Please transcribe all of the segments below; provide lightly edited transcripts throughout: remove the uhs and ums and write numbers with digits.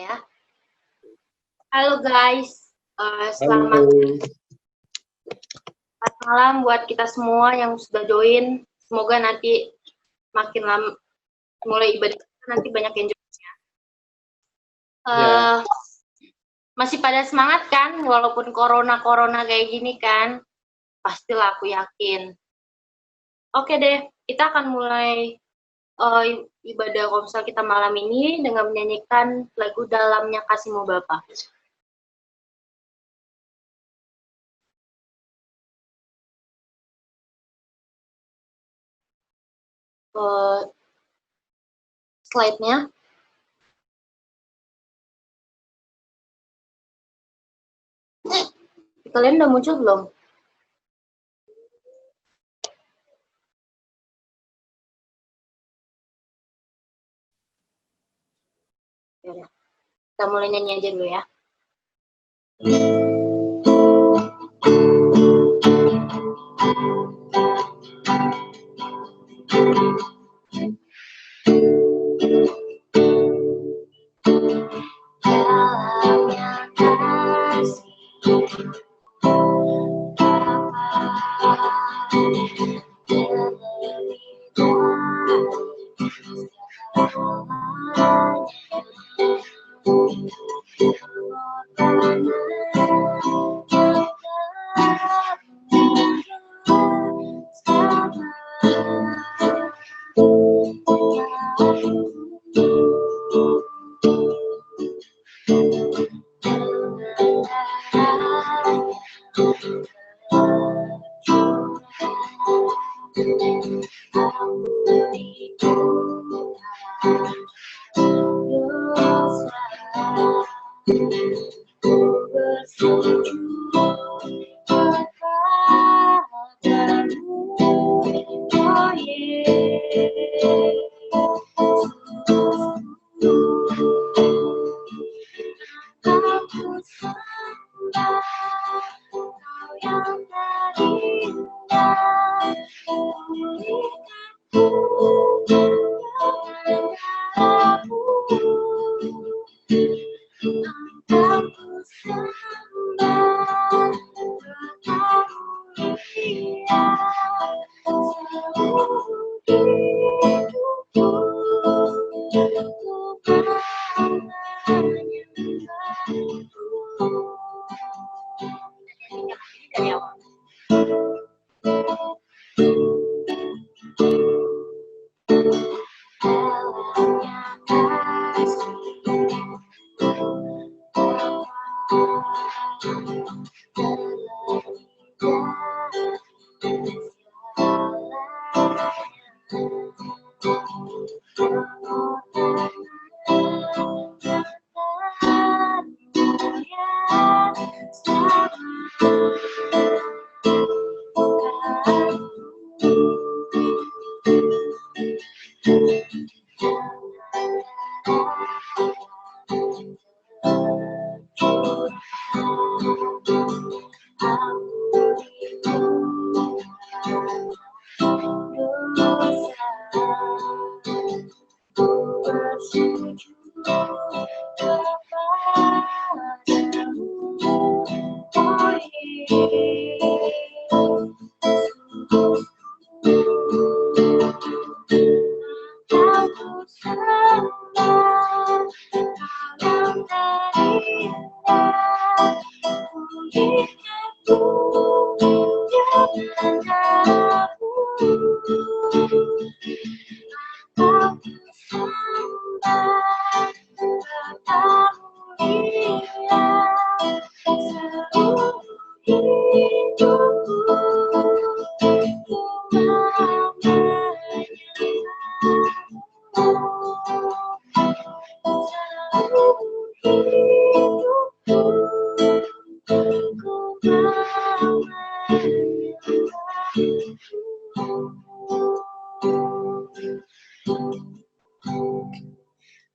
ya. Halo guys, selamat malam buat kita semua yang sudah join. Semoga nanti makin lama mulai ibadah nanti banyak yang join ya. Masih pada semangat kan, walaupun corona kayak gini kan, pastilah aku yakin. Oke deh, kita akan mulai ibadah komsel kita malam ini dengan menyanyikan lagu Dalamnya Kasih-Mu Bapa. Slide-nya. Kalian udah muncul belum? Yaudah. Kita mulai nyanyi aja dulu ya.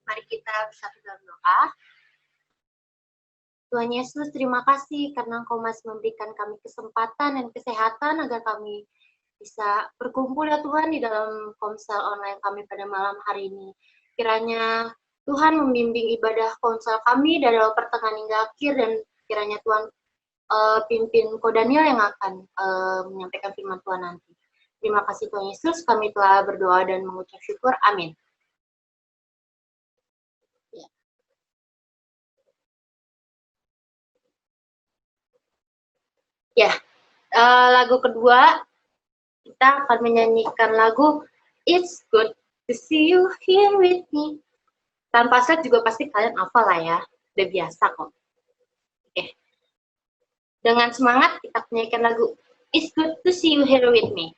Mari kita bersatu dalam doa. Tuhan Yesus, terima kasih karena Engkau masih memberikan kami kesempatan dan kesehatan agar kami bisa berkumpul ya Tuhan di dalam komsel online kami pada malam hari ini. Kiranya Tuhan membimbing ibadah konsel kami dari awal pertengahan hingga akhir, dan kiranya Tuhan pimpin Ko Daniel yang akan menyampaikan firman Tuhan nanti. Terima kasih Tuhan Yesus, kami telah berdoa dan mengucap syukur. Amin. Ya, lagu kedua kita akan menyanyikan lagu It's Good to See You Here With Me. Tanpa slide juga pasti kalian hafal lah ya, udah biasa kok. Oke. Dengan semangat kita menyanyikan lagu It's Good to See You Here With Me.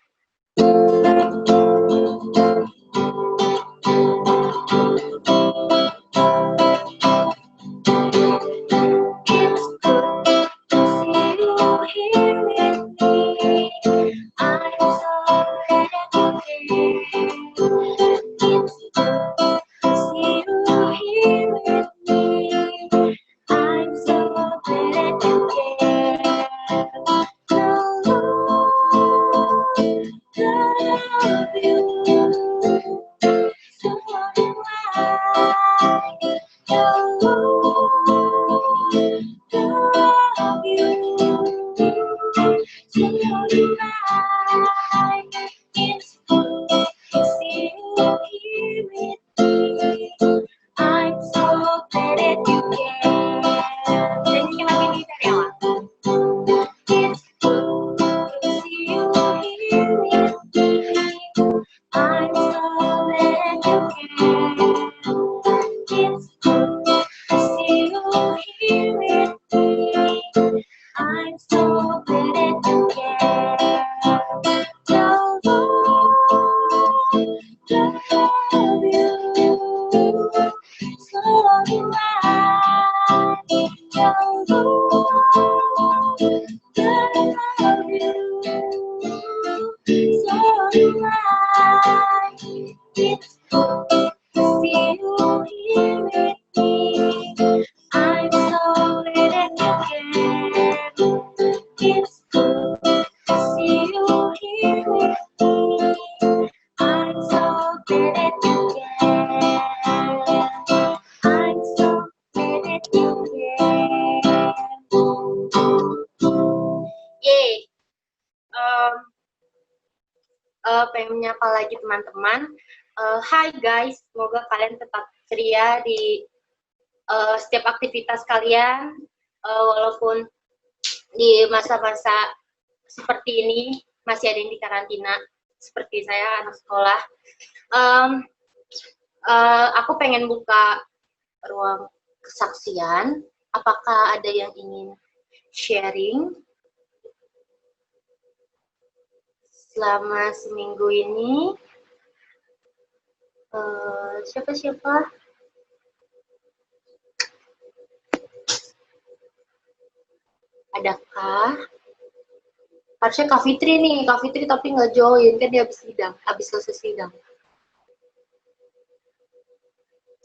Pengen menyapa lagi teman-teman. Hai guys, semoga kalian tetap ceria di setiap aktivitas kalian, walaupun di masa-masa seperti ini masih ada yang di karantina seperti saya, anak sekolah. Aku pengen buka ruang kesaksian. Apakah ada yang ingin sharing selama seminggu ini? Siapa? Adakah? Harusnya Kak Fitri nih, Kak Fitri tapi nggak join, kan dia habis selesai sidang.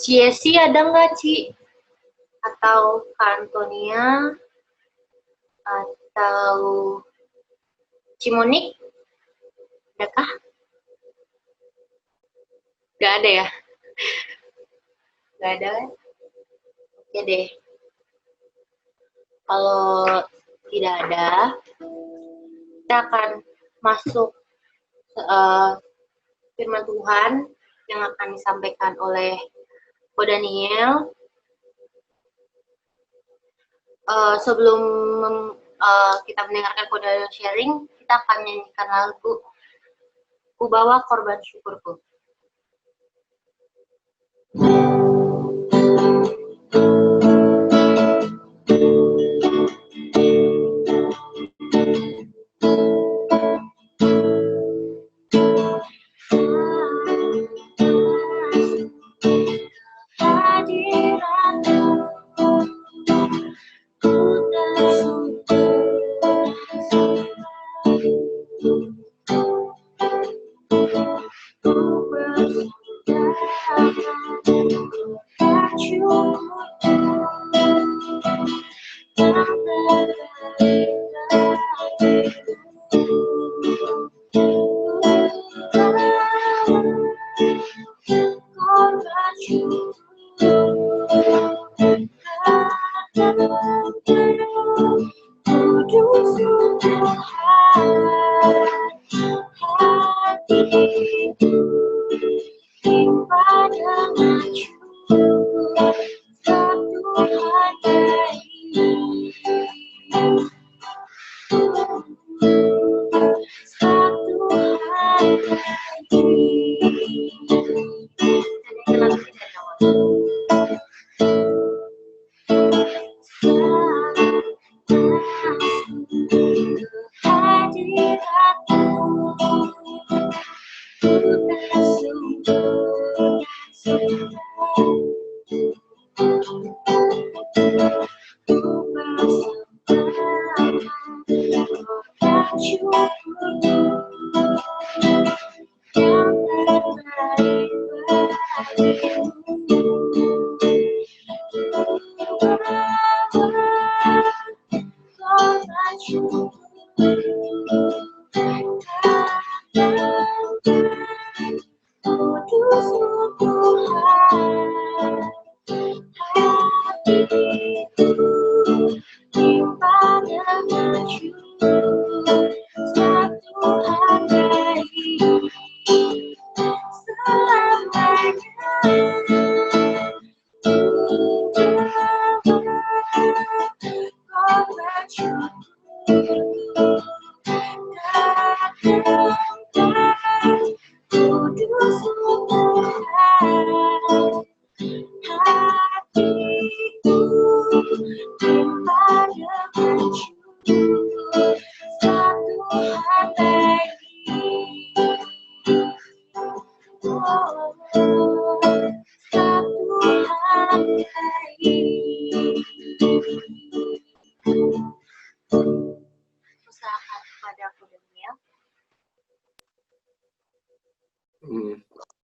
Ciesi ada nggak, Ci? Atau Kak Antonia? Atau Cimonik? Adakah? Nggak ada ya? Nggak ada kan? Oke deh. Kalau tidak ada, kita akan masuk firman Tuhan yang akan disampaikan oleh Ko Daniel. Sebelum kita mendengarkan Ko Daniel sharing, kita akan menyanyikan lagu Ku Bawa Korban Syukurku.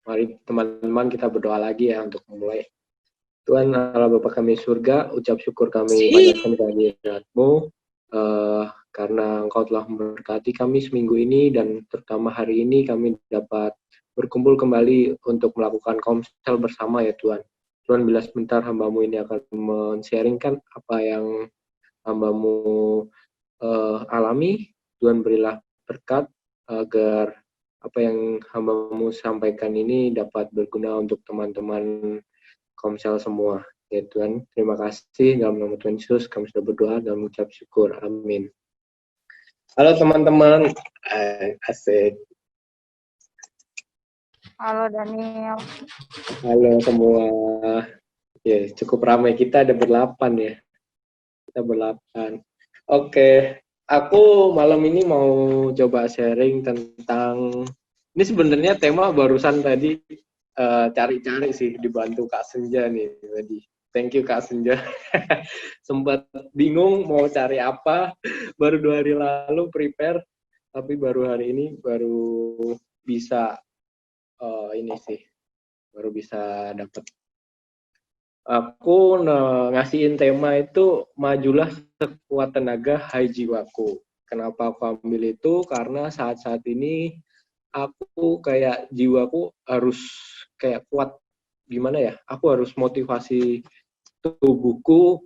Mari teman-teman kita berdoa lagi ya untuk memulai. Tuhan Allah Bapa kami surga, ucap syukur kami panjatkan kehadirat-Mu karena Engkau telah memberkati kami seminggu ini dan terutama hari ini kami dapat berkumpul kembali untuk melakukan komsel bersama ya Tuhan. Tuhan bila sebentar hamba-Mu ini akan men-sharingkan apa yang hamba-Mu alami, Tuhan berilah berkat agar apa yang hamba-Mu sampaikan ini dapat berguna untuk teman-teman komsel semua. Ya Tuhan, terima kasih dalam nama Tuhan Yesus kami sudah berdoa dan mengucap syukur. Amin. Halo teman-teman. Asik. Halo Daniel. Halo semua. Ya, cukup ramai, kita ada berlapan ya. Kita berlapan. Oke. Aku malam ini mau coba sharing tentang, ini sebenarnya tema barusan tadi cari-cari sih, dibantu Kak Senja nih tadi. Thank you Kak Senja. Sempat bingung mau cari apa, baru 2 hari lalu prepare, tapi baru hari ini baru bisa baru bisa dapat. Aku ngasihin tema itu majulah sekuat tenaga, hai jiwaku. Kenapa aku ambil itu? Karena saat-saat ini aku kayak jiwaku harus kayak kuat, gimana ya? Aku harus motivasi tubuhku,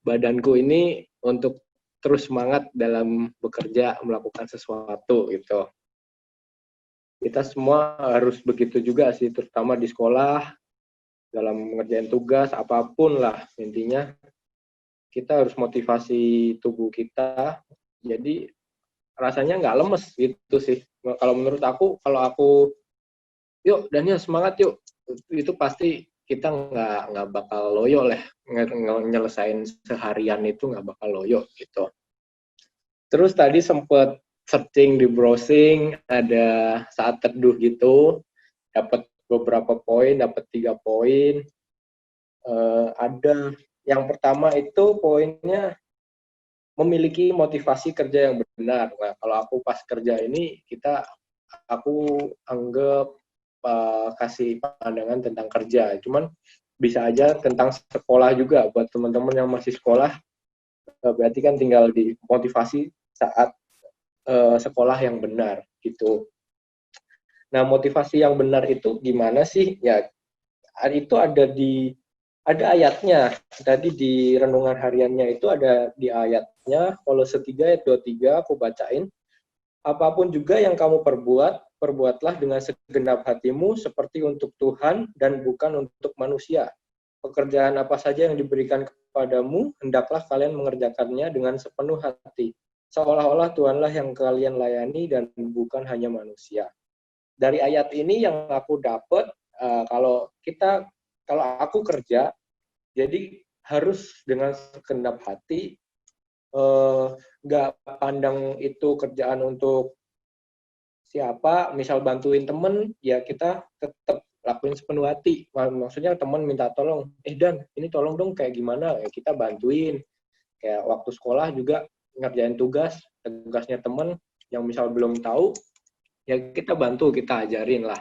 badanku ini untuk terus semangat dalam bekerja, melakukan sesuatu gitu. Kita semua harus begitu juga sih, terutama di sekolah, dalam mengerjain tugas, apapun lah, intinya kita harus motivasi tubuh kita, jadi rasanya nggak lemes gitu sih. Kalau menurut aku, kalau aku, yuk Daniel semangat yuk, itu pasti kita nggak bakal loyo lah, nyelesain seharian itu nggak bakal loyo gitu. Terus tadi sempet searching di browsing, ada saat teduh gitu, dapat beberapa poin, dapat 3 poin. Ada yang pertama itu poinnya memiliki motivasi kerja yang benar. Nah, kalau aku pas kerja ini, aku anggap kasih pandangan tentang kerja. Cuman bisa aja tentang sekolah juga, buat teman-teman yang masih sekolah, berarti kan tinggal dimotivasi saat sekolah yang benar gitu. Nah, motivasi yang benar itu gimana sih? Ya, itu ada ayatnya. Tadi di renungan hariannya itu ada di ayatnya, Kolose 3 ayat 23 aku bacain. Apapun juga yang kamu perbuat, perbuatlah dengan segenap hatimu seperti untuk Tuhan dan bukan untuk manusia. pekerjaan apa saja yang diberikan kepadamu, hendaklah kalian mengerjakannya dengan sepenuh hati. Seolah-olah Tuhanlah yang kalian layani dan bukan hanya manusia. Dari ayat ini yang aku dapat, kalau aku kerja, jadi harus dengan segenap hati, nggak pandang itu kerjaan untuk siapa, misal bantuin temen, ya kita tetap lakuin sepenuh hati. Maksudnya temen minta tolong, Dan, ini tolong dong kayak gimana, ya kita bantuin. Kayak waktu sekolah juga ngerjain tugasnya temen yang misal belum tahu, ya kita bantu, kita ajarin lah.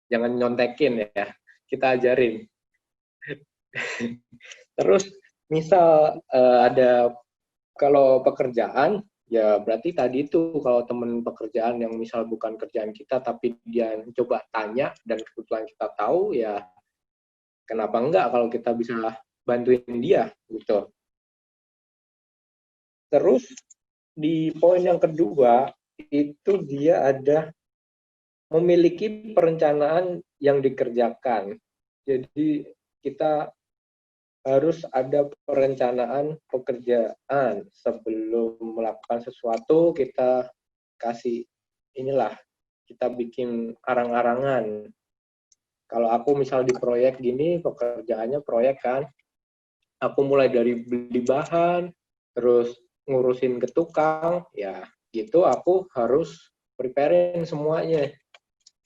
Jangan nyontekin ya, kita ajarin. Terus misal ada kalau pekerjaan, ya berarti tadi itu kalau teman pekerjaan yang misal bukan kerjaan kita tapi dia coba tanya dan kebetulan kita tahu, ya kenapa enggak kalau kita bisa bantuin dia gitu. Terus di poin yang kedua itu dia ada memiliki perencanaan yang dikerjakan. Jadi kita harus ada perencanaan pekerjaan sebelum melakukan sesuatu. Kita kasih kita bikin arang-arangan. Kalau aku misal di proyek gini, pekerjaannya proyek kan, aku mulai dari beli bahan, terus ngurusin ke tukang, ya gitu aku harus preparein semuanya.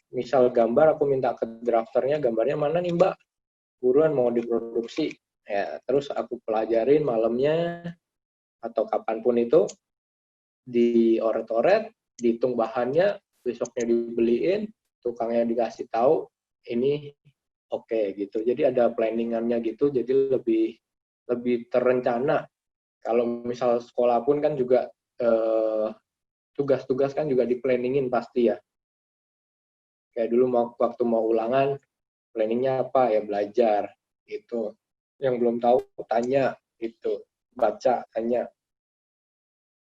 Misal gambar, aku minta ke drafternya, gambarnya mana nih Mbak? Buruan mau diproduksi. Ya, terus aku pelajarin malamnya atau kapanpun itu, dioret-oret, dihitung bahannya, besoknya dibeliin, tukangnya dikasih tahu ini oke gitu. Jadi ada planningannya gitu, jadi lebih terencana. Kalau misal sekolah pun kan juga tugas-tugas kan juga diplanningin pasti ya. Kayak dulu waktu mau ulangan, planningnya apa ya, belajar gitu. Yang belum tahu tanya gitu, baca tanya.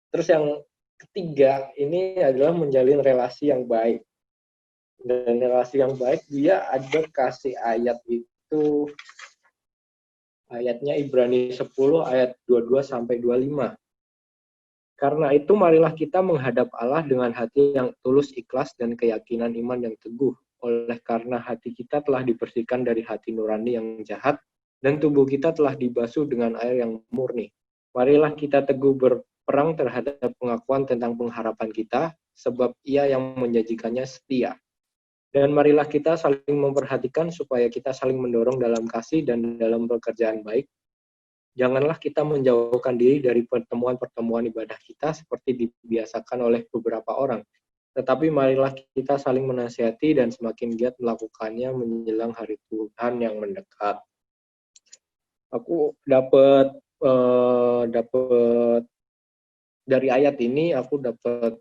Terus yang ketiga ini adalah menjalin relasi yang baik. Dan relasi yang baik dia ada kasih ayat itu, ayatnya Ibrani 10 ayat 22 sampai 25. Karena itu marilah kita menghadap Allah dengan hati yang tulus, ikhlas, dan keyakinan iman yang teguh. Oleh karena hati kita telah dibersihkan dari hati nurani yang jahat, dan tubuh kita telah dibasuh dengan air yang murni. Marilah kita teguh berperang terhadap pengakuan tentang pengharapan kita, sebab Ia yang menjanjikannya setia. Dan marilah kita saling memperhatikan supaya kita saling mendorong dalam kasih dan dalam pekerjaan baik. Janganlah kita menjauhkan diri dari pertemuan-pertemuan ibadah kita seperti dibiasakan oleh beberapa orang. Tetapi marilah kita saling menasihati dan semakin giat melakukannya menjelang hari Tuhan yang mendekat. Aku dapat dari ayat ini, aku dapat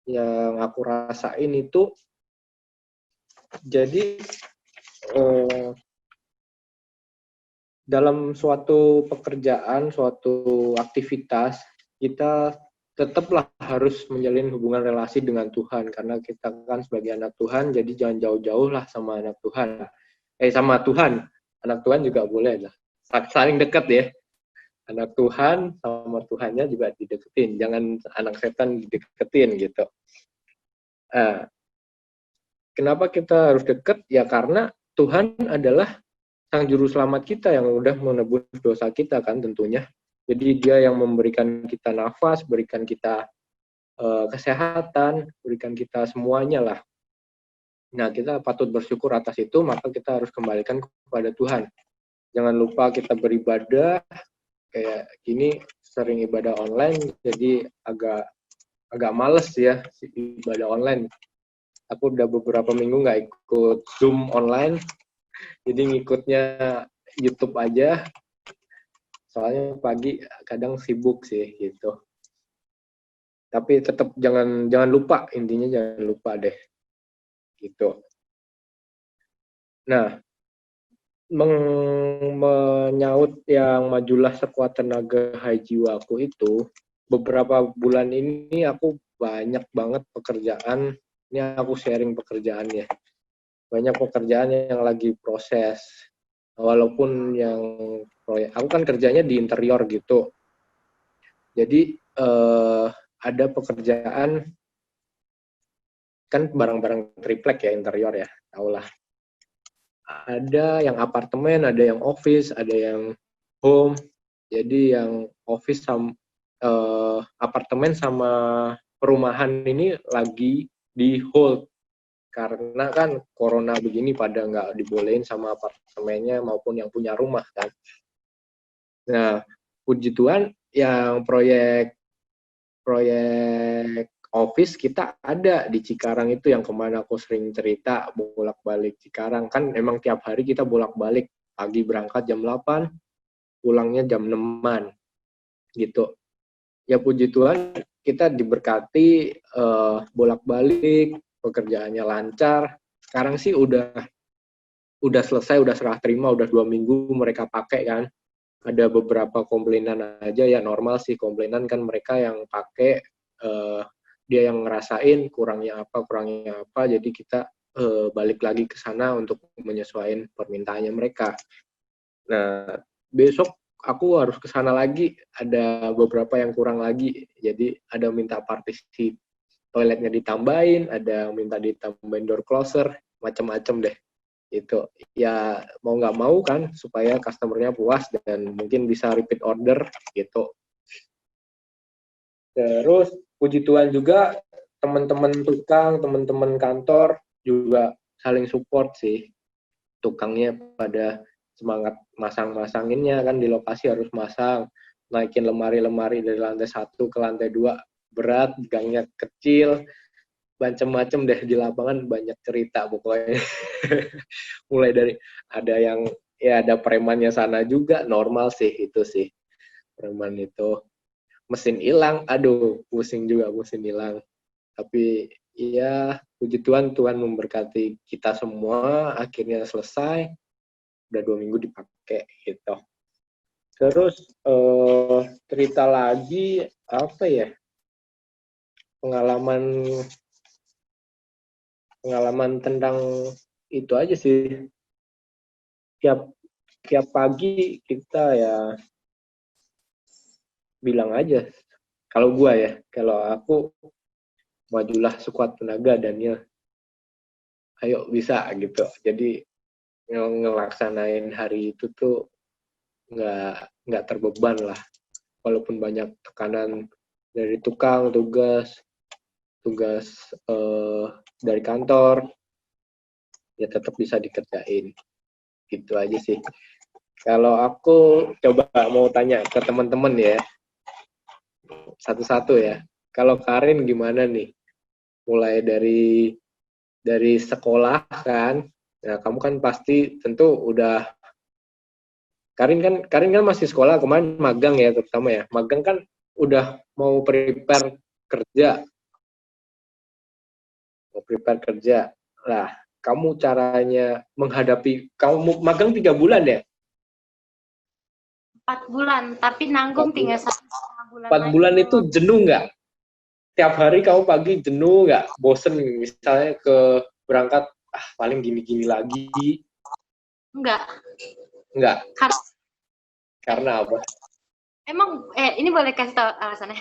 yang aku rasain itu, jadi dalam suatu pekerjaan, suatu aktivitas, kita tetaplah harus menjalin hubungan relasi dengan Tuhan, karena kita kan sebagai anak Tuhan, jadi jangan jauh-jauh lah sama anak Tuhan. Sama Tuhan, anak Tuhan juga boleh lah, saling dekat ya. Anak Tuhan sama Tuhannya juga dideketin, jangan anak setan dideketin gitu. Kenapa kita harus dekat? Ya karena Tuhan adalah Sang Juru Selamat kita yang udah menebus dosa kita kan tentunya. Jadi dia yang memberikan kita nafas, berikan kita kesehatan, berikan kita semuanya lah. Nah, kita patut bersyukur atas itu, maka kita harus kembalikan kepada Tuhan. Jangan lupa kita beribadah, kayak gini sering ibadah online, jadi agak males ya ibadah online. Aku udah beberapa minggu nggak ikut Zoom online, jadi ngikutnya YouTube aja, soalnya pagi kadang sibuk sih gitu. Tapi tetap jangan lupa, intinya jangan lupa deh gitu. Nah, menyaut yang majulah sekuat tenaga hai jiwaku itu, beberapa bulan ini aku banyak banget pekerjaan. Ini aku sharing pekerjaannya. Banyak pekerjaan yang lagi proses. walaupun yang proyek, aku kan kerjanya di interior gitu. Jadi ada pekerjaan kan barang-barang triplek ya interior ya, tau lah. Ada yang apartemen, ada yang office, ada yang home. Jadi yang office sama apartemen sama perumahan ini lagi di hold karena kan corona begini pada nggak dibolehin sama apartemennya maupun yang punya rumah kan. Nah, puji Tuhan yang proyek office kita ada di Cikarang itu yang kemana aku sering cerita bolak-balik Cikarang kan emang tiap hari kita bolak-balik pagi berangkat jam 8 pulangnya jam 6-an gitu. Ya puji Tuhan kita diberkati bolak-balik pekerjaannya lancar. Sekarang sih udah selesai, udah serah terima, udah 2 minggu mereka pakai kan. Ada beberapa komplainan aja ya normal sih komplainan kan mereka yang pakai dia yang ngerasain kurangnya apa jadi kita balik lagi ke sana untuk menyesuaikan permintaannya mereka. Nah besok aku harus ke sana lagi, ada beberapa yang kurang lagi, jadi ada minta partisi toiletnya ditambahin, ada minta ditambahin door closer, macam-macam deh. Itu ya mau nggak mau kan supaya customer-nya puas dan mungkin bisa repeat order gitu. Terus puji Tuhan juga teman-teman tukang, teman-teman kantor juga saling support sih. Tukangnya pada semangat masang-masanginnya kan di lokasi harus masang, naikin lemari-lemari dari lantai 1 ke lantai 2 berat, gangnya kecil, macam-macam deh di lapangan banyak cerita pokoknya. Mulai dari ada yang ya ada premannya sana juga normal sih itu sih. Preman itu mesin hilang, aduh pusing juga mesin hilang. Tapi ya puji Tuhan, Tuhan memberkati kita semua, akhirnya selesai, udah 2 minggu dipakai gitu. Terus cerita lagi apa ya, pengalaman tentang itu aja sih. Tiap pagi kita ya bilang aja, kalau aku majulah sekuat tenaga dan ya ayo bisa gitu. Jadi ngelaksanain hari itu tuh nggak terbeban lah, walaupun banyak tekanan dari tukang, tugas dari kantor, ya tetap bisa dikerjain. Gitu aja sih. Kalau aku coba mau tanya ke teman-teman ya, satu-satu ya. Kalau Karin gimana nih? Mulai dari sekolah kan, nah kamu kan pasti tentu udah Karin kan masih sekolah, kemarin magang ya terutama ya. Magang kan udah mau prepare kerja. Lah, kamu caranya menghadapi, kamu magang 3 bulan ya? 4 bulan, tapi nanggung tinggal 1,5 bulan 4 lagi. bulan itu jenuh nggak? Tiap hari kamu pagi jenuh nggak? Bosen misalnya berangkat, paling gini-gini lagi. Enggak. Karena apa? Emang, ini boleh kasih tahu alasannya?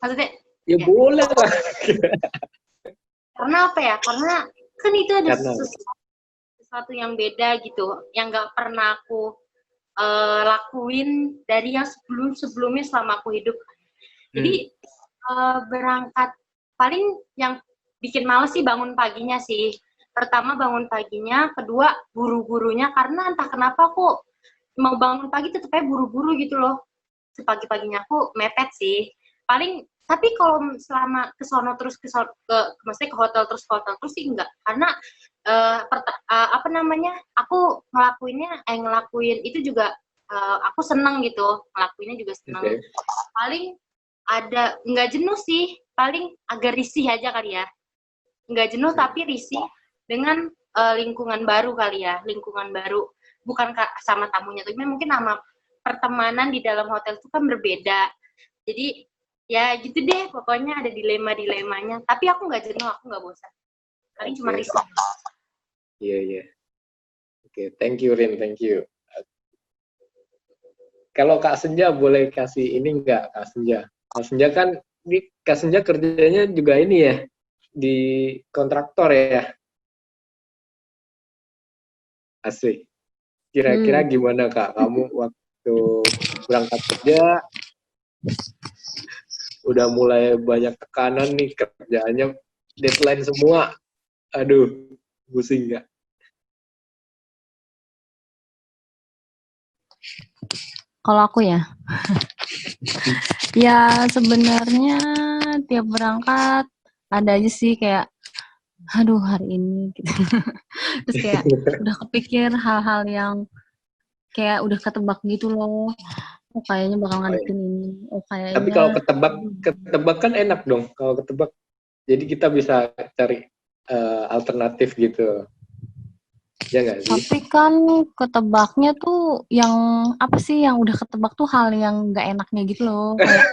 Maksudnya? Ya boleh lah. Karena apa ya? Karena kan itu ada sesuatu yang beda gitu, yang nggak pernah aku lakuin dari yang sebelumnya selama aku hidup. Jadi berangkat paling yang bikin males sih bangun paginya sih. Pertama bangun paginya, kedua buru-burunya karena entah kenapa aku mau bangun pagi tetep aja buru-buru gitu loh. Sepagi-paginya aku mepet sih. Paling tapi kalau selama ke sono terus maksudnya ke hotel terus sih enggak. Karena aku ngelakuin itu juga aku seneng gitu, ngelakuinnya juga seneng. Okay. Paling ada nggak jenuh sih, paling agak risih aja kali ya. Nggak jenuh tapi risih dengan lingkungan baru kali ya, lingkungan baru. Bukan sama tamunya, tapi mungkin sama pertemanan di dalam hotel itu kan berbeda. Jadi ya gitu deh, pokoknya ada dilema-dilemanya. Tapi aku nggak jenuh, aku nggak bosan. Paling cuma risih. Iya. Oke, thank you Rin, thank you. Kalau Kak Senja boleh kasih ini nggak, Kak Senja? Kak Senja kan, Kak Senja kerjanya juga ini ya, di kontraktor ya, asik. Kira-kira gimana Kak, kamu waktu berangkat kerja, udah mulai banyak tekanan nih kerjaannya, deadline semua, aduh, pusing nggak? Kalau aku ya, ya sebenarnya tiap berangkat ada aja sih kayak, aduh hari ini gitu. Terus kayak udah kepikir hal-hal yang kayak udah ketebak gitu loh. Oh kayaknya bakal ngadepin ini. Oh Tapi kalau kayaknya. ketebak kan enak dong, kalau ketebak. Jadi kita bisa cari alternatif gitu. Ya nggak sih? Tapi kan ketebaknya tuh yang apa sih yang udah ketebak tuh hal yang nggak enaknya gitu loh. Kayak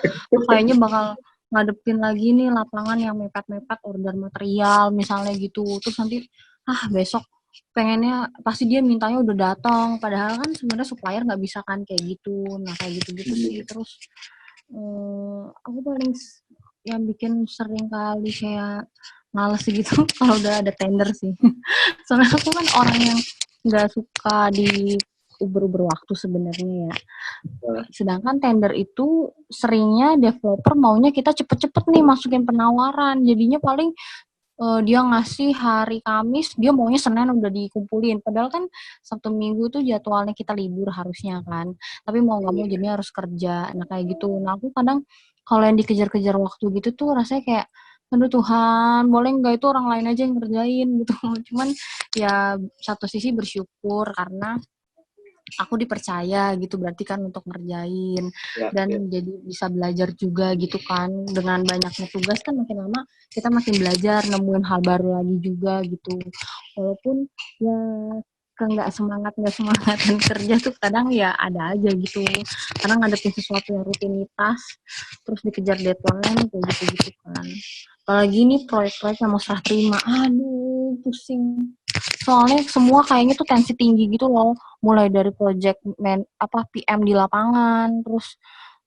kayaknya bakal ngadepin lagi nih lapangan yang mepet-mepet order material misalnya gitu. Terus nanti besok pengennya pasti dia mintanya udah datang. Padahal kan sebenarnya supplier nggak bisa kan kayak gitu. Nah kayak gitu-gitu sih. Terus aku paling yang bikin sering kali kayak males gitu kalau udah ada tender sih. Soalnya aku kan orang yang nggak suka di uber-uber waktu sebenarnya ya. Sedangkan tender itu seringnya developer maunya kita cepet-cepet nih masukin penawaran. Jadinya paling dia ngasih hari Kamis, dia maunya Senin udah dikumpulin. Padahal kan Sabtu Minggu tuh jadwalnya kita libur harusnya kan. Tapi mau nggak mau jadinya harus kerja. Nah kayak gitu. Nah aku kadang kalau yang dikejar-kejar waktu gitu tuh rasanya kayak, aduh Tuhan, boleh nggak itu orang lain aja yang ngerjain gitu. Cuman ya satu sisi bersyukur karena aku dipercaya gitu berarti kan untuk ngerjain dan jadi bisa belajar juga gitu kan. Dengan banyaknya tugas kan makin lama kita makin belajar nemuin hal baru lagi juga gitu. Walaupun ya nggak semangatan kerja tuh kadang ya ada aja gitu. Kadang ngadepin sesuatu yang rutinitas terus dikejar deadline kayak gitu kan. Apalagi ini proyek-proyek yang mau serah terima, aduh pusing. Soalnya semua kayaknya tuh tensi tinggi gitu loh, mulai dari project PM di lapangan, terus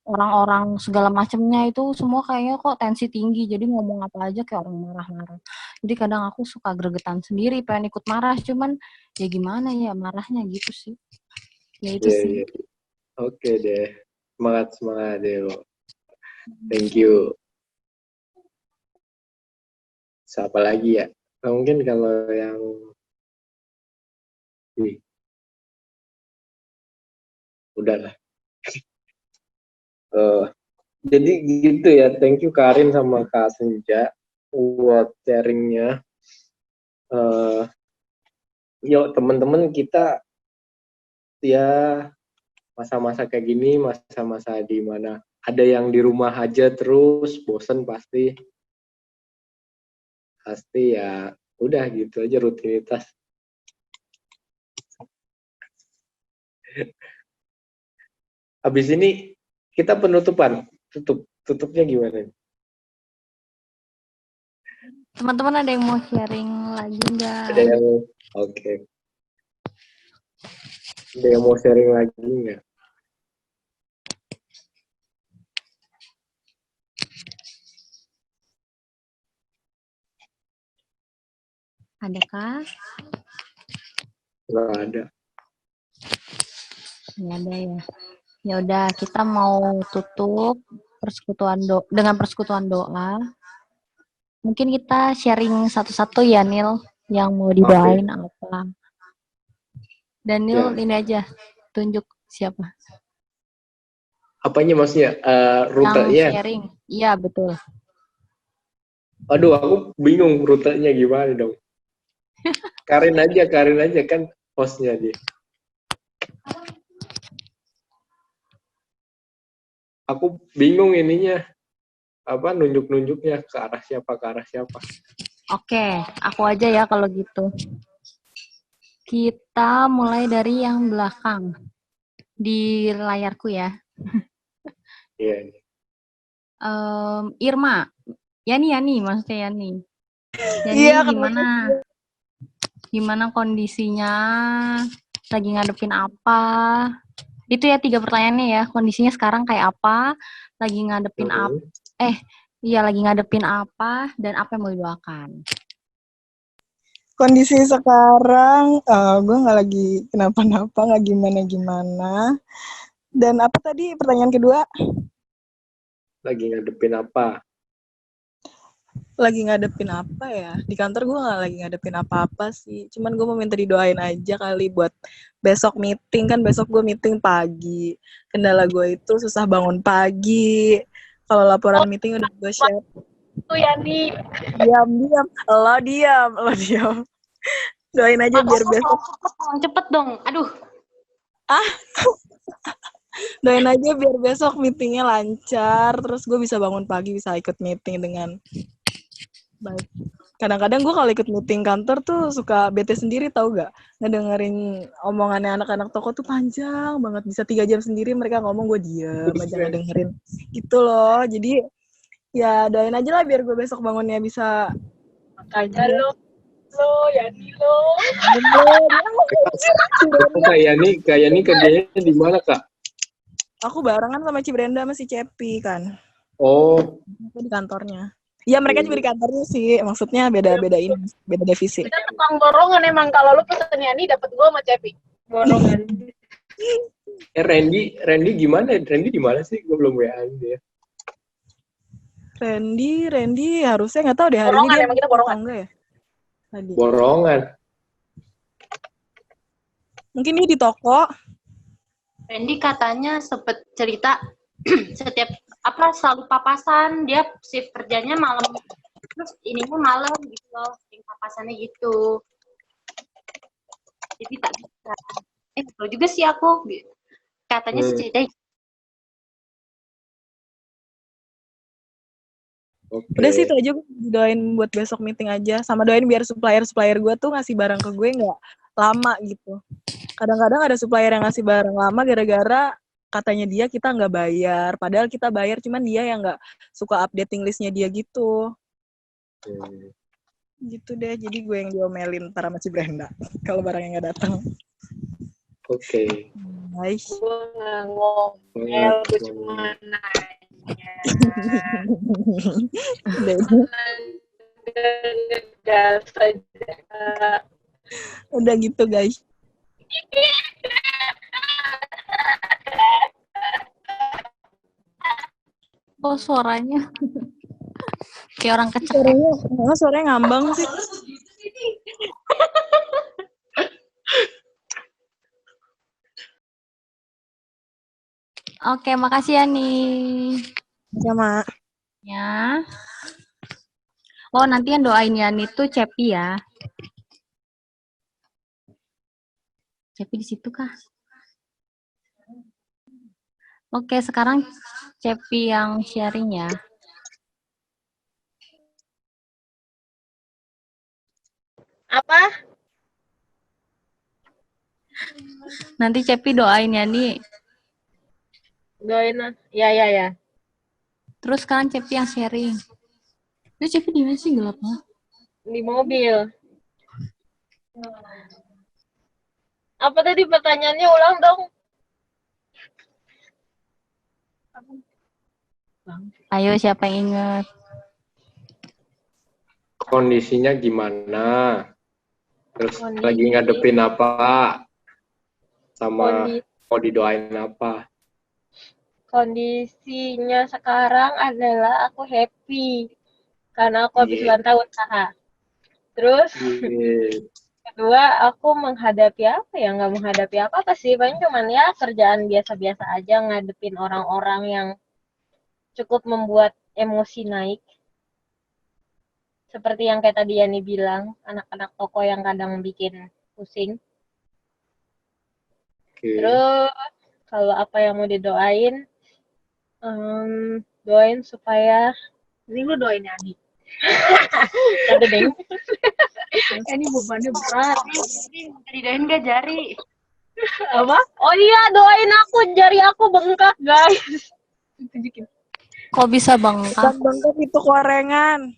orang-orang segala macamnya itu semua kayaknya kok tensi tinggi, jadi ngomong apa aja kayak orang marah-marah. Jadi kadang aku suka gregetan sendiri, pengen ikut marah, cuman ya gimana ya marahnya gitu sih. Ya itu sih. Oke deh, semangat deh lo. Thank you. Siapa lagi ya? Mungkin kalau yang udahlah. Jadi gitu ya, thank you Karin sama Kak Senja buat sharingnya. Yuk teman-teman kita ya masa-masa kayak gini, masa-masa di mana ada yang di rumah aja terus bosen pasti ya udah gitu aja rutinitas. Habis ini kita penutupan, tutupnya gimana? Teman-teman ada yang mau sharing lagi nggak? Ada yang oke. Ada yang mau sharing lagi nggak? Adakah? Nggak ada. Nggak ada ya. Ya udah kita mau tutup dengan persekutuan doa. Mungkin kita sharing satu-satu ya Nil yang mau didoain apa. Daniel ini aja tunjuk siapa. Apanya maksudnya? Rutenya? Yang sharing. Iya betul. Aduh aku bingung rutenya gimana dong. Karin aja kan hostnya dia. Aku bingung ininya apa nunjuk-nunjuknya ke arah siapa. Oke, aku aja ya kalau gitu. Kita mulai dari yang belakang di layarku ya. Iya. Irma, Yani maksudnya Yani. Yani gimana kondisinya? Lagi ngadepin apa? Itu ya 3 pertanyaannya ya. Kondisinya sekarang kayak apa? Lagi ngadepin apa? Iya lagi ngadepin apa dan apa yang mau didoakan? Kondisi sekarang, gue nggak lagi kenapa-napa, nggak gimana-gimana. Dan apa tadi pertanyaan kedua? Lagi ngadepin apa? Lagi ngadepin apa ya? Di kantor gue nggak lagi ngadepin apa-apa sih. Cuman gue mau minta didoain aja kali buat besok meeting. Kan besok gue meeting pagi. Kendala gue itu susah bangun pagi. Kalau laporan meeting udah gue share. Tuh Yani. Diam. Lo diam. Doain aja biar besok. Cepet dong. Aduh. Doain aja biar besok meetingnya lancar. Terus gue bisa bangun pagi, bisa ikut meeting dengan baik. Kadang-kadang gue kalau ikut meeting kantor tuh suka bete sendiri, tau gak? Ngedengerin omongannya anak-anak toko tuh panjang banget. Bisa 3 jam sendiri mereka ngomong, gue diem aja ngedengerin. Gitu loh. Jadi ya doain aja lah biar gue besok bangunnya bisa. Makanya lo Yani lo. Kayak ini kerjanya di mana, Kak? Aku barengan sama Ci Brenda sama si Cepi kan. Oh. Aku di kantornya. Iya mereka juga di kantornya sih, maksudnya beda divisi. Kita tukang borongan emang, kalau lu pesen Yani dapat gua sama Cepi. Borongan. Randy gimana? Randy di mana sih? Gue belum WA dia. Randy harusnya nggak tahu deh hari borongan, ini dia emang kita borongan. Enggak ya? Tadi. Borongan. Mungkin dia di toko. Randy katanya sempet cerita setiap selalu papasan, dia shift kerjanya malam terus ininya malam gitu loh, sering papasannya gitu, jadi tak bisa. Betul juga sih aku katanya sih cerita. Okay. Udah sih itu aja, gue doain buat besok meeting aja, sama doain biar supplier gue tuh ngasih barang ke gue nggak lama gitu. Kadang-kadang ada supplier yang ngasih barang lama gara-gara katanya dia kita nggak bayar, padahal kita bayar, cuman dia yang nggak suka updating listnya dia gitu. Gitu deh, jadi gue yang diomelin ntar sama si Brenda kalau barangnya nggak datang. Oke. Nice. Gue nggak ngomel, gue cuma nanya. Gas aja. Udah gitu guys. Oh suaranya kayak orang kecil. Suaranya ngambang sih. Oke, makasih ya nih. Sama. Ya. Oh nanti yang doain Yani tuh Cepi ya. Cepi di situ kah? Oke, sekarang Cepi yang sharing ya. Apa? Nanti Cepi doain Yani. Doain. Ya. Terus sekarang Cepi yang sharing. Itu Cepi di mana sih gelap banget? Di mobil. Apa tadi pertanyaannya, ulang dong? Ayo siapa yang inget? Kondisinya gimana? Terus lagi ngadepin apa? Sama mau didoain apa? Kondisinya sekarang adalah aku happy karena aku habis ulang tahun. Terus kedua, aku menghadapi apa ya? Nggak menghadapi apa-apa sih, paling cuman ya kerjaan biasa-biasa aja, ngadepin orang-orang yang cukup membuat emosi naik. Seperti yang kayak tadi Yani bilang, anak-anak toko yang kadang bikin pusing. Terus kalau apa yang mau didoain, doain supaya ini lu doain Yani. Ada deh. Ini bebannya berat. Didoain gak jari? Apa? Oh iya, doain aku, jari aku bengkak guys. Kok bisa bengkak? Bengkak itu korengan.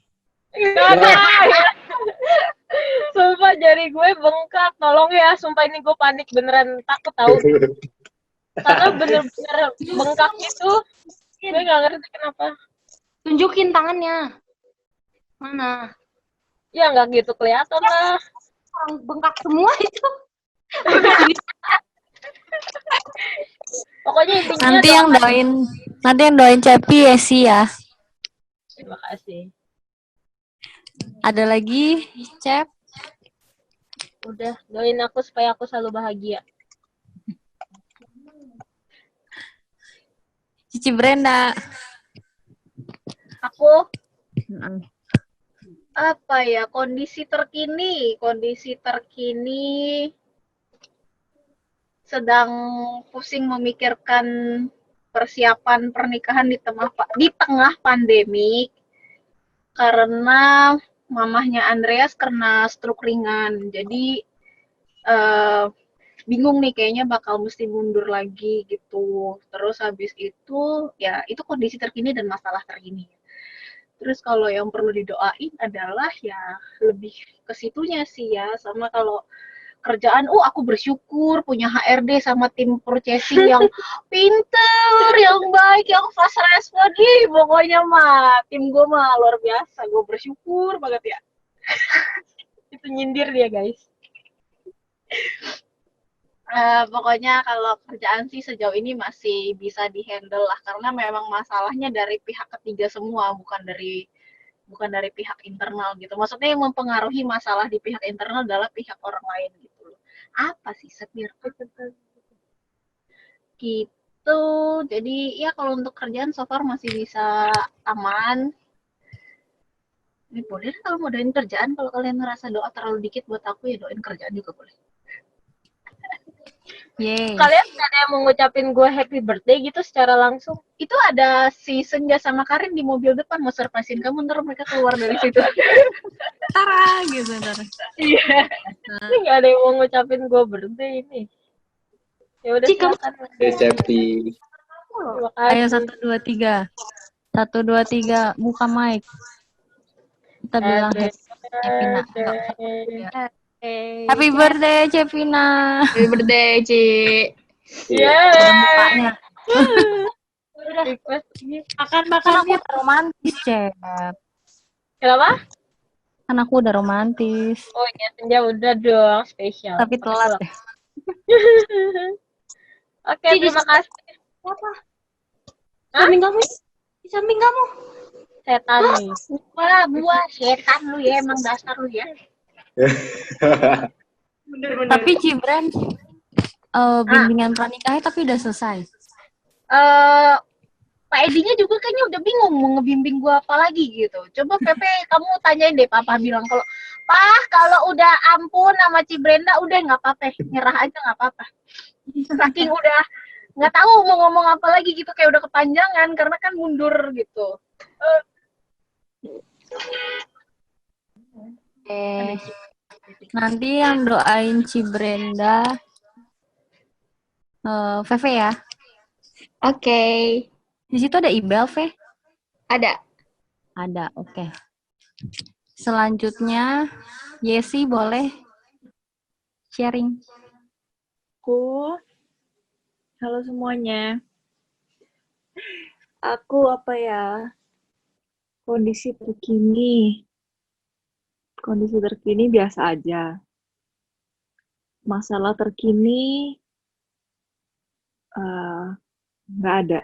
Sumpah jari gue bengkak, tolong ya, sumpah ini gue panik beneran, takut tahu. Karena bener-bener bengkak gitu. Gue nggak ngerti kenapa. Tunjukin tangannya. Mana? Ya nggak gitu kelihatan lah. Orang bengkak semua itu. Pokoknya intinya Nanti yang doain Cepi Yesi ya. Terima kasih. Ada lagi, Cep? Udah, doain aku supaya aku selalu bahagia. Cici Brenda. Aku apa ya, kondisi terkini sedang pusing memikirkan persiapan pernikahan di tengah pandemi karena mamahnya Andreas kena stroke ringan. Jadi bingung nih, kayaknya bakal mesti mundur lagi gitu. Terus habis itu ya itu kondisi terkini dan masalah terkini. Terus kalau yang perlu didoain adalah ya lebih ke situnya sih ya, sama kalau kerjaan, aku bersyukur punya HRD sama tim purchasing yang pinter, yang baik, yang fast respon. Pokoknya mah tim gue mah luar biasa. Gue bersyukur banget ya. Itu nyindir dia, guys. Pokoknya kalau kerjaan sih sejauh ini masih bisa dihandle lah, karena memang masalahnya dari pihak ketiga semua, bukan dari pihak internal gitu. Maksudnya yang mempengaruhi masalah di pihak internal adalah pihak orang lain gitu. Apa sih Sepir? Gitu. Jadi ya kalau untuk kerjaan so far masih bisa aman. Ini boleh kalau mau doain kerjaan, kalau kalian ngerasa doa terlalu dikit buat aku ya doain kerjaan juga boleh. Yeay. Kalian ada yang mau ngucapin gue happy birthday gitu secara langsung? Itu ada si Senja sama Karin di mobil depan mau surprisein kamu, ntar mereka keluar dari situ. Tara gitu ntar. Iya. Ini nggak ada yang mau ngucapin gue birthday ini. Ya udah silakan. Cepi. Terima kasih. Ayo 1 2 3. 1 2 3 buka mic. Kita bilang Cepina. Happy birthday Cepina. Happy birthday, Ci. Yeay. Mukanya. Makan Kan aku udah romantis, Cep. Kenapa? Kan aku udah romantis. Oh iya, Senja udah dong, spesial. Tapi telat deh. Oke, terima kasih. Siapa? Samping kamu? Di samping kamu. Setan nih. Buah setan lu ya, emang dasar lu ya. Bener-bener. Tapi Cibran bimbingan pranikahnya tapi udah selesai. Pak Edinya juga kayaknya udah bingung mau ngebimbing gua apa lagi gitu. Coba Pepe kamu tanyain deh, Papa bilang kalau udah ampun sama Cibrenda udah nggak apa-apa, nyerah aja nggak apa-apa. Saking udah nggak tahu mau ngomong apa lagi gitu, kayak udah kepanjangan karena kan mundur gitu. Nanti yang doain Cibrenda Veve ya. Oke. Di situ ada Ibel, Ve? Ada. Ada, oke. Selanjutnya, Yesi boleh sharing. Halo semuanya. Aku kondisi terkini biasa aja. Masalah terkini nggak ada.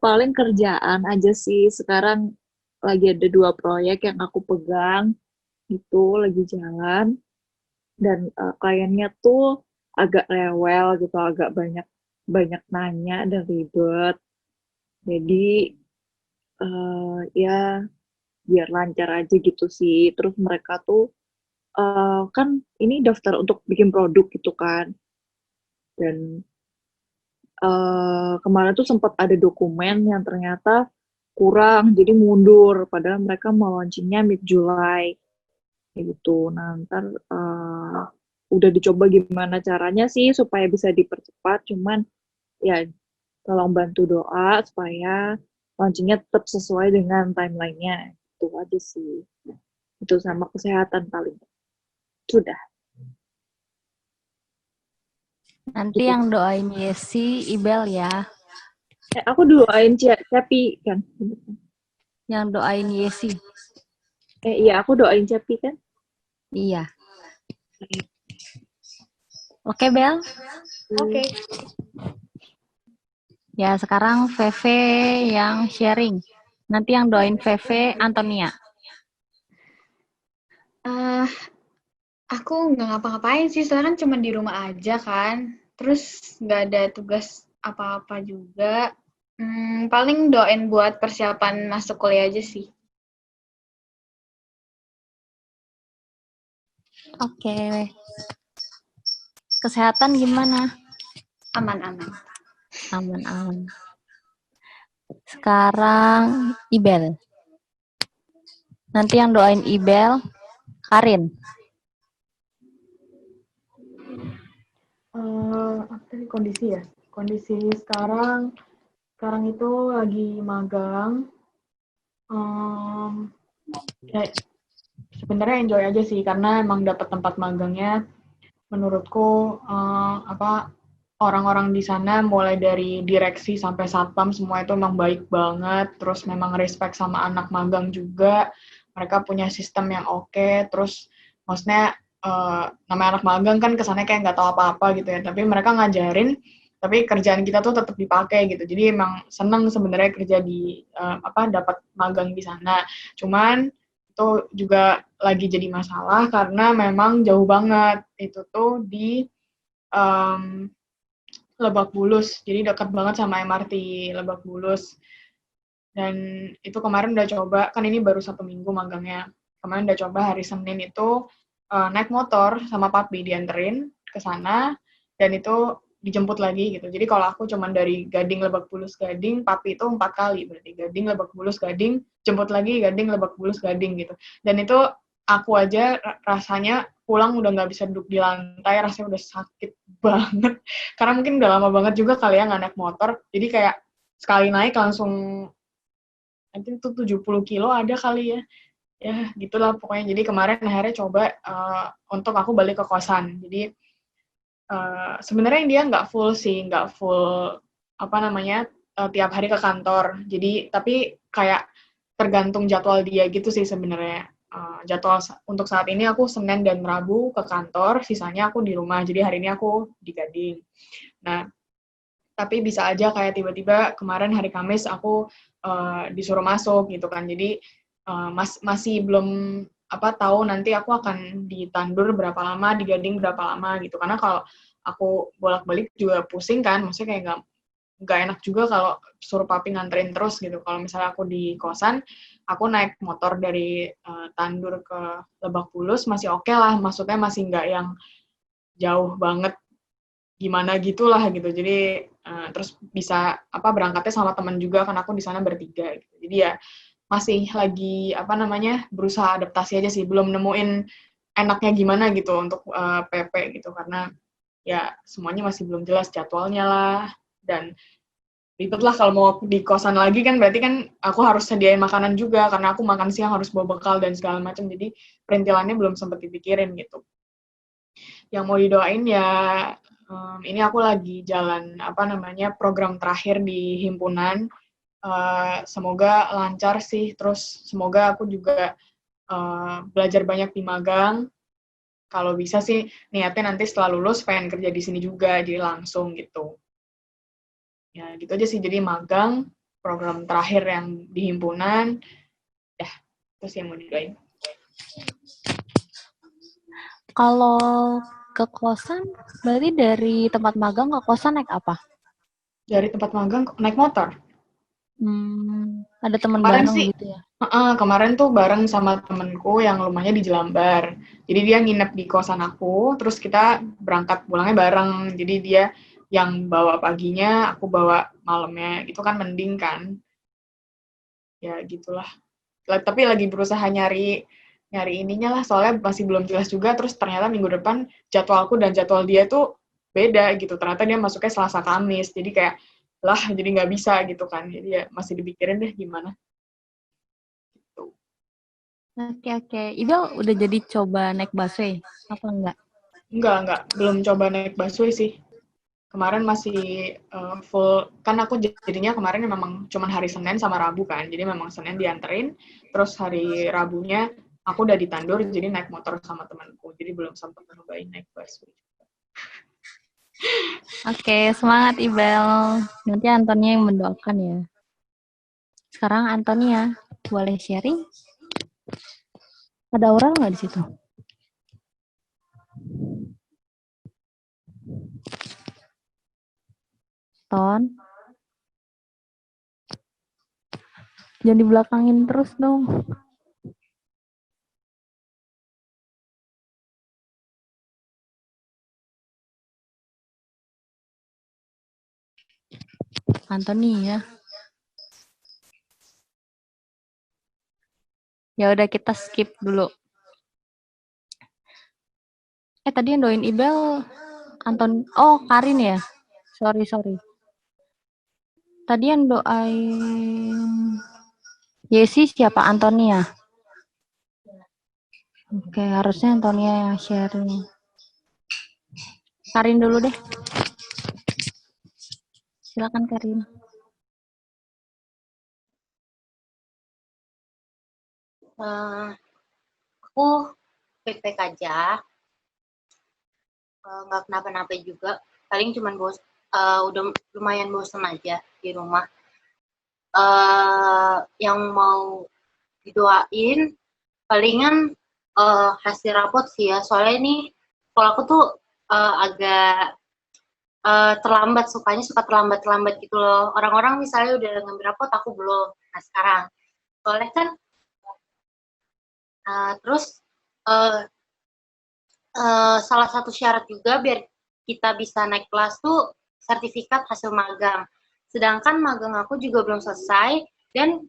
Paling kerjaan aja sih. Sekarang lagi ada 2 proyek yang aku pegang, itu lagi jalan, dan kliennya tuh agak rewel gitu, agak banyak nanya dan ribet. Jadi ya biar lancar aja gitu sih. Terus mereka tuh kan ini daftar untuk bikin produk gitu kan, dan kemarin tuh sempat ada dokumen yang ternyata kurang, jadi mundur. Padahal mereka mau launchingnya mid-July gitu. Nah, ntar udah dicoba gimana caranya sih supaya bisa dipercepat. Cuman ya tolong bantu doa supaya launchingnya tetap sesuai dengan timeline-nya. Itu aja sih. Itu sama kesehatan paling. Sudah. Nanti Gitu. yang doain Yesi, Ibel ya. Aku doain Cepi kan. Yang doain Yesi. Iya, aku doain Cepi kan. Iya. Oke, Bel. Oke. Ya, sekarang Veve yang sharing. Nanti yang doain Veve, Antonia. Aku nggak ngapa-ngapain sih, soalnya kan cuma di rumah aja kan. Terus nggak ada tugas apa-apa juga. Paling doain buat persiapan masuk kuliah aja sih. Oke. Kesehatan gimana? Aman-aman. Aman-aman. Sekarang Ibel. Nanti yang doain Ibel, Karin. Apa tadi kondisi ya? Kondisi sekarang itu lagi magang. Ya, sebenarnya enjoy aja sih karena emang dapat tempat magangnya. Menurutku orang-orang di sana mulai dari direksi sampai satpam semua itu emang baik banget. Terus memang respect sama anak magang juga. Mereka punya sistem yang oke. Terus maksudnya namanya anak magang kan kesannya kayak nggak tahu apa-apa gitu ya. Tapi mereka ngajarin, tapi kerjaan kita tuh tetap dipakai gitu. Jadi emang seneng sebenarnya kerja di dapat magang di sana. Cuman itu juga lagi jadi masalah karena memang jauh banget. Itu tuh di Lebak Bulus, jadi dekat banget sama MRT Lebak Bulus. Dan itu kemarin udah coba, kan ini baru 1 minggu magangnya. Kemarin udah coba hari Senin itu naik motor sama papi dianterin ke sana, dan itu dijemput lagi gitu. Jadi kalau aku cuman dari Gading, Lebak Bulus, Gading, papi itu 4 kali. Berarti Gading, Lebak Bulus, Gading, jemput lagi Gading, Lebak Bulus, Gading gitu. Dan itu aku aja rasanya pulang udah nggak bisa duduk di lantai, rasanya udah sakit banget. Karena mungkin udah lama banget juga kali ya nggak naik motor. Jadi kayak sekali naik langsung nanti itu 70 kilo ada kali ya. Ya gitulah pokoknya. Jadi kemarin akhirnya coba untuk aku balik ke kosan. Jadi sebenarnya dia nggak full sih, nggak full tiap hari ke kantor. Jadi tapi kayak tergantung jadwal dia gitu sih sebenarnya. Jadwal untuk saat ini aku Senin dan Rabu ke kantor, sisanya aku di rumah. Jadi hari ini aku di Gading. Nah, tapi bisa aja kayak tiba-tiba kemarin hari Kamis aku disuruh masuk gitu kan. Jadi masih belum tahu nanti aku akan ditandur berapa lama, di Gading berapa lama gitu. Karena kalau aku bolak-balik juga pusing kan, maksudnya kayak nggak enak juga kalau suruh papi nganterin terus gitu. Kalau misalnya aku di kosan, aku naik motor dari Tandur ke Lebak Bulus masih oke lah, maksudnya masih nggak yang jauh banget gimana gitulah gitu. Jadi terus bisa berangkatnya sama teman juga kan aku di sana bertiga gitu. Jadi ya masih lagi berusaha adaptasi aja sih, belum nemuin enaknya gimana gitu untuk PP gitu karena ya semuanya masih belum jelas jadwalnya lah, dan ribet lah kalau mau di kosan lagi kan berarti kan aku harus sediain makanan juga karena aku makan siang harus bawa bekal dan segala macam, jadi perintilannya belum sempat dipikirin gitu. Yang mau didoain ya ini aku lagi jalan program terakhir di himpunan, semoga lancar sih, terus semoga aku juga belajar banyak di magang. Kalau bisa sih niatnya nanti setelah lulus pengen kerja di sini juga, jadi langsung gitu. Ya gitu aja sih, jadi magang, program terakhir yang di himpunan, ya terus yang mau didoain. Kalau ke kosan, berarti dari tempat magang ke kosan naik apa? Dari tempat magang naik motor. Ada teman Kemarin bareng sih, gitu ya? kemarin tuh bareng sama temenku yang rumahnya di Jelambar. Jadi dia nginep di kosan aku, terus kita berangkat pulangnya bareng. Jadi dia yang bawa paginya, aku bawa malamnya. Itu kan mending kan. Ya gitulah. Tapi lagi berusaha nyari ininya lah, soalnya masih belum jelas juga. Terus ternyata minggu depan jadwalku dan jadwal dia tuh beda gitu. Ternyata dia masuknya Selasa Kamis. Jadi kayak jadi nggak bisa gitu kan. Jadi ya masih dipikirin deh gimana. Oke. Ibel udah jadi coba naik busway apa enggak? Enggak, belum coba naik busway sih. kemarin masih full, kan aku jadinya kemarin memang cuman hari Senin sama Rabu kan, jadi memang Senin dianterin, terus hari Rabunya aku udah ditandur, jadi naik motor sama temanku, jadi belum sempat nyobain naik busway. Oke, semangat Ibel. Nanti Antonia yang mendoakan ya. Sekarang Antonia, boleh sharing? Ada Aurel nggak di situ? Ton? Jangan dibelakangin terus dong. Antonia. Ya udah kita skip dulu. Tadi yang doain Ibel Karin ya? Sorry. Tadi yang doain Yesi siapa? Antonia. Oke, harusnya Antonia yang sharing. Karin dulu deh. Silakan Karin. Aku baik-baik aja, nggak kenapa-napa juga, paling cuman udah lumayan bosan aja di rumah. Yang mau didoain palingan hasil rapot sih ya, soalnya ini kalau aku tuh agak terlambat, suka terlambat gitu loh. Orang-orang misalnya udah ngambil rapot, aku belum. Nah sekarang soalnya kan terus salah satu syarat juga biar kita bisa naik kelas tuh sertifikat hasil magang. Sedangkan magang aku juga belum selesai dan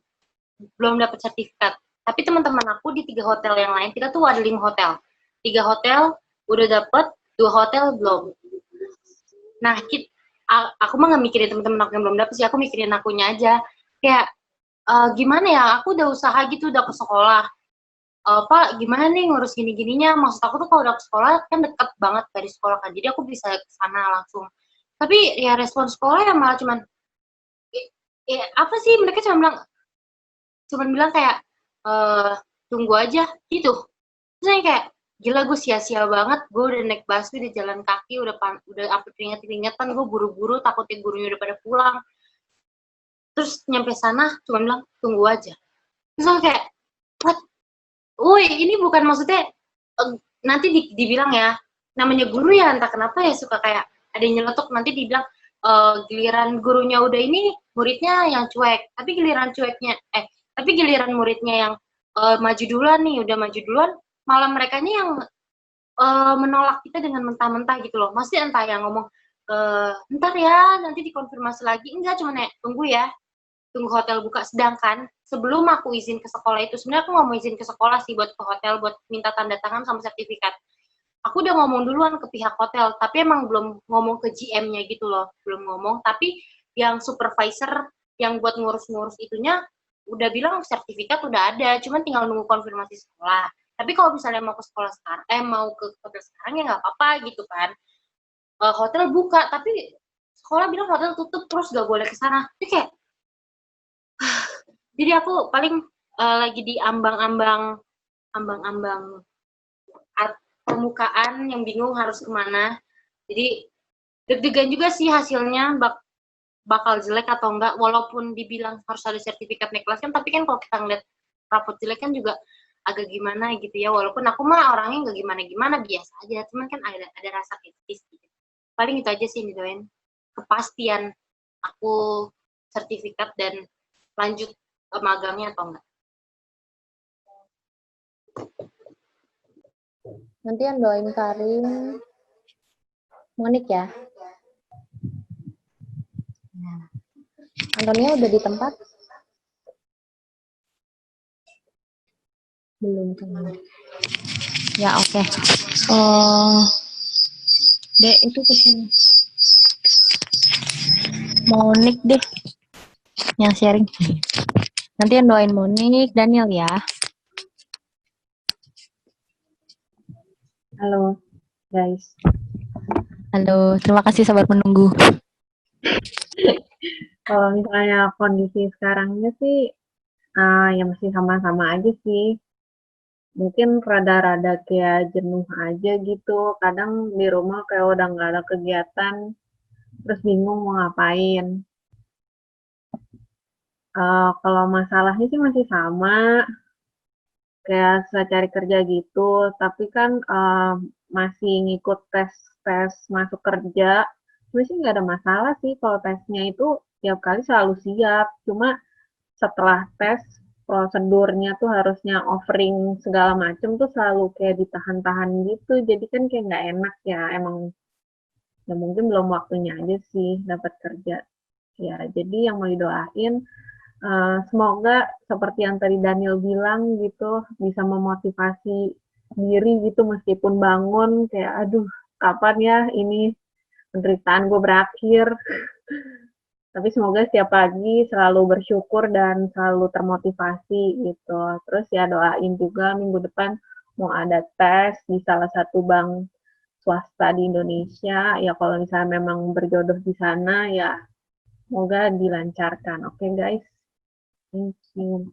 belum dapat sertifikat. Tapi teman-teman aku di 3 hotel yang lain, kita tuh ada 5 hotel. 3 hotel udah dapet, 2 hotel belum. Nah, aku mah nggak mikirin teman-teman aku yang belum dapet sih, aku mikirin akunya aja. Kayak gimana ya, aku udah usaha gitu, udah ke sekolah. Pak, gimana nih ngurus gini-gininya? Maksud aku tuh kalau udah ke sekolah kan deket banget dari sekolah kan, jadi aku bisa ke sana langsung. Tapi ya respon sekolah ya malah cuman, apa sih, mereka cuman bilang kayak, tunggu aja gitu. Terus kayak, gila gue sia-sia banget, gue udah naik busway, udah jalan kaki, udah sampai keringet-keringetan, gue buru-buru, takutnya gurunya udah pada pulang. Terus nyampe sana, cuman bilang, tunggu aja. Terus aku kayak, what? Woi, ini bukan maksudnya nanti dibilang ya, namanya guru ya entah kenapa ya suka kayak ada yang nyeletuk, nanti dibilang giliran gurunya udah ini, muridnya yang cuek. Tapi giliran muridnya yang maju duluan nih, udah maju duluan, malah merekanya yang menolak kita dengan mentah-mentah gitu loh. Masih entah yang ngomong, ntar ya, nanti dikonfirmasi lagi. Enggak, cuma tunggu ya, tunggu hotel buka. Sedangkan sebelum aku izin ke sekolah itu, sebenarnya aku nggak mau izin ke sekolah sih buat ke hotel, buat minta tanda tangan sama sertifikat. Aku udah ngomong duluan ke pihak hotel, tapi emang belum ngomong ke GM-nya gitu loh, belum ngomong. Tapi yang supervisor yang buat ngurus-ngurus itunya udah bilang sertifikat udah ada, cuman tinggal nunggu konfirmasi sekolah. Tapi kalau misalnya mau ke sekolah sekarang, mau ke hotel sekarang ya nggak apa-apa gitu kan. Hotel buka, tapi sekolah bilang hotel tutup terus gak boleh ke sana. Jadi kayak jadi aku paling lagi di ambang-ambang permukaan yang bingung harus kemana. Jadi deg-degan juga sih hasilnya bakal jelek atau enggak, walaupun dibilang harus ada sertifikat naik kelas kan, tapi kan kalau kita ngeliat rapot jelek kan juga agak gimana gitu ya, walaupun aku mah orangnya nggak gimana-gimana, biasa aja, cuman kan ada rasa kritis gitu. Paling itu aja sih yang didoain, kepastian aku sertifikat dan lanjut magangnya atau enggak. Nanti yang doain Karin, Monik ya. Antonia udah di tempat? Belum kan? Ya oke. Dek itu kesini. Monik deh yang sharing. Nanti yang doain Monik, Daniel ya. Halo guys. Halo, terima kasih sabar menunggu. Kalau misalnya kondisi sekarangnya sih, ya masih sama-sama aja sih. Mungkin rada-rada kayak jenuh aja gitu. Kadang di rumah kayak udah nggak ada kegiatan, terus bingung mau ngapain. Kalau masalahnya sih masih sama, kayak susah cari kerja gitu. Tapi kan masih ngikut tes masuk kerja. Sebenarnya sih nggak ada masalah sih kalau tesnya itu tiap kali selalu siap. Cuma setelah tes prosedurnya tuh harusnya offering segala macem tuh selalu kayak ditahan-tahan gitu. Jadi kan kayak nggak enak ya. Emang ya mungkin belum waktunya aja sih dapat kerja. Ya, jadi yang mau didoain semoga seperti yang tadi Daniel bilang gitu bisa memotivasi diri gitu meskipun bangun kayak aduh kapan ya ini penderitaan gue berakhir. Tapi semoga setiap pagi selalu bersyukur dan selalu termotivasi gitu. Terus ya doain juga minggu depan mau ada tes di salah satu bank swasta di Indonesia. Ya kalau misalnya memang berjodoh di sana ya semoga dilancarkan. Oke guys, thank you.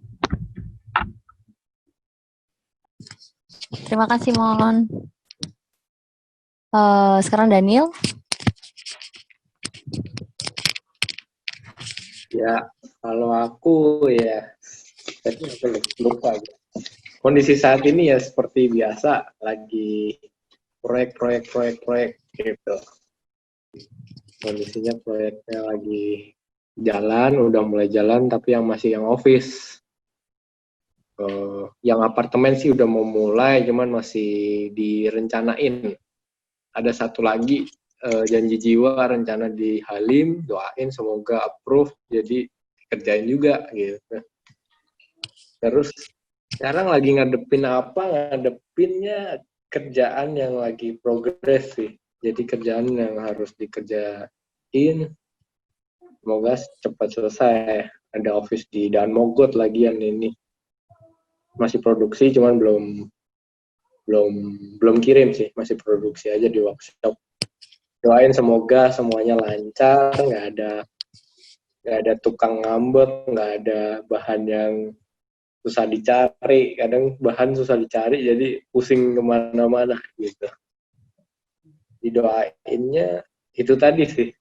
Terima kasih, Mon. Sekarang Daniel. Ya, kalau aku ya, tadi aku lupa. Kondisi saat ini ya seperti biasa, lagi proyek gitu. Kondisinya proyeknya lagi jalan, udah mulai jalan, tapi yang masih yang office. Yang apartemen sih udah mau mulai, cuman masih direncanain. Ada satu lagi janji jiwa rencana di Halim, doain semoga approve, jadi kerjain juga gitu. Terus sekarang lagi ngadepinnya kerjaan yang lagi progres sih. Jadi kerjaan yang harus dikerjain, semoga cepat selesai. Ada office di Danmogot lagian ini. Masih produksi, cuman belum kirim sih, masih produksi aja di workshop. Doain semoga semuanya lancar, nggak ada tukang ngambek, nggak ada bahan yang susah dicari. Kadang bahan susah dicari, jadi pusing kemana-mana gitu. Didoainnya itu tadi sih,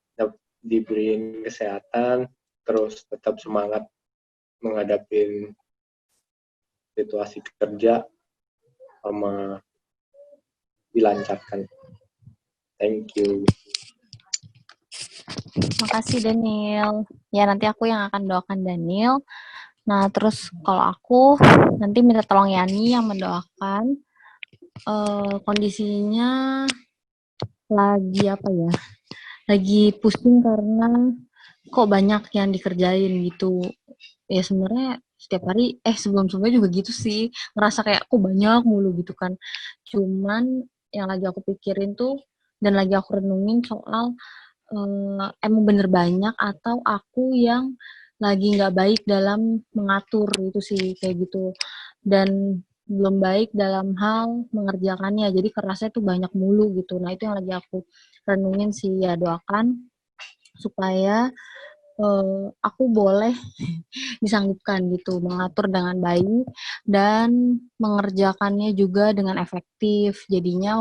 diberiin kesehatan, terus tetap semangat menghadapi situasi kerja, sama dilancarkan. Thank you. Makasih Daniel. Ya nanti aku yang akan doakan Daniel. Nah terus kalau aku nanti minta tolong Yani yang mendoakan. Kondisinya lagi apa ya? Lagi pusing karena kok banyak yang dikerjain gitu. Ya sebenarnya setiap hari sebelum-sebelumnya juga gitu sih. Ngerasa kayak kok banyak mulu gitu kan. Cuman yang lagi aku pikirin tuh dan lagi aku renungin soal emang bener banyak atau aku yang lagi nggak baik dalam mengatur itu sih kayak gitu dan belum baik dalam hal mengerjakannya jadi kerasnya tuh banyak mulu gitu. Nah itu yang lagi aku renungin sih, ya doakan supaya aku boleh disanggupkan gitu mengatur dengan baik dan mengerjakannya juga dengan efektif. Jadinya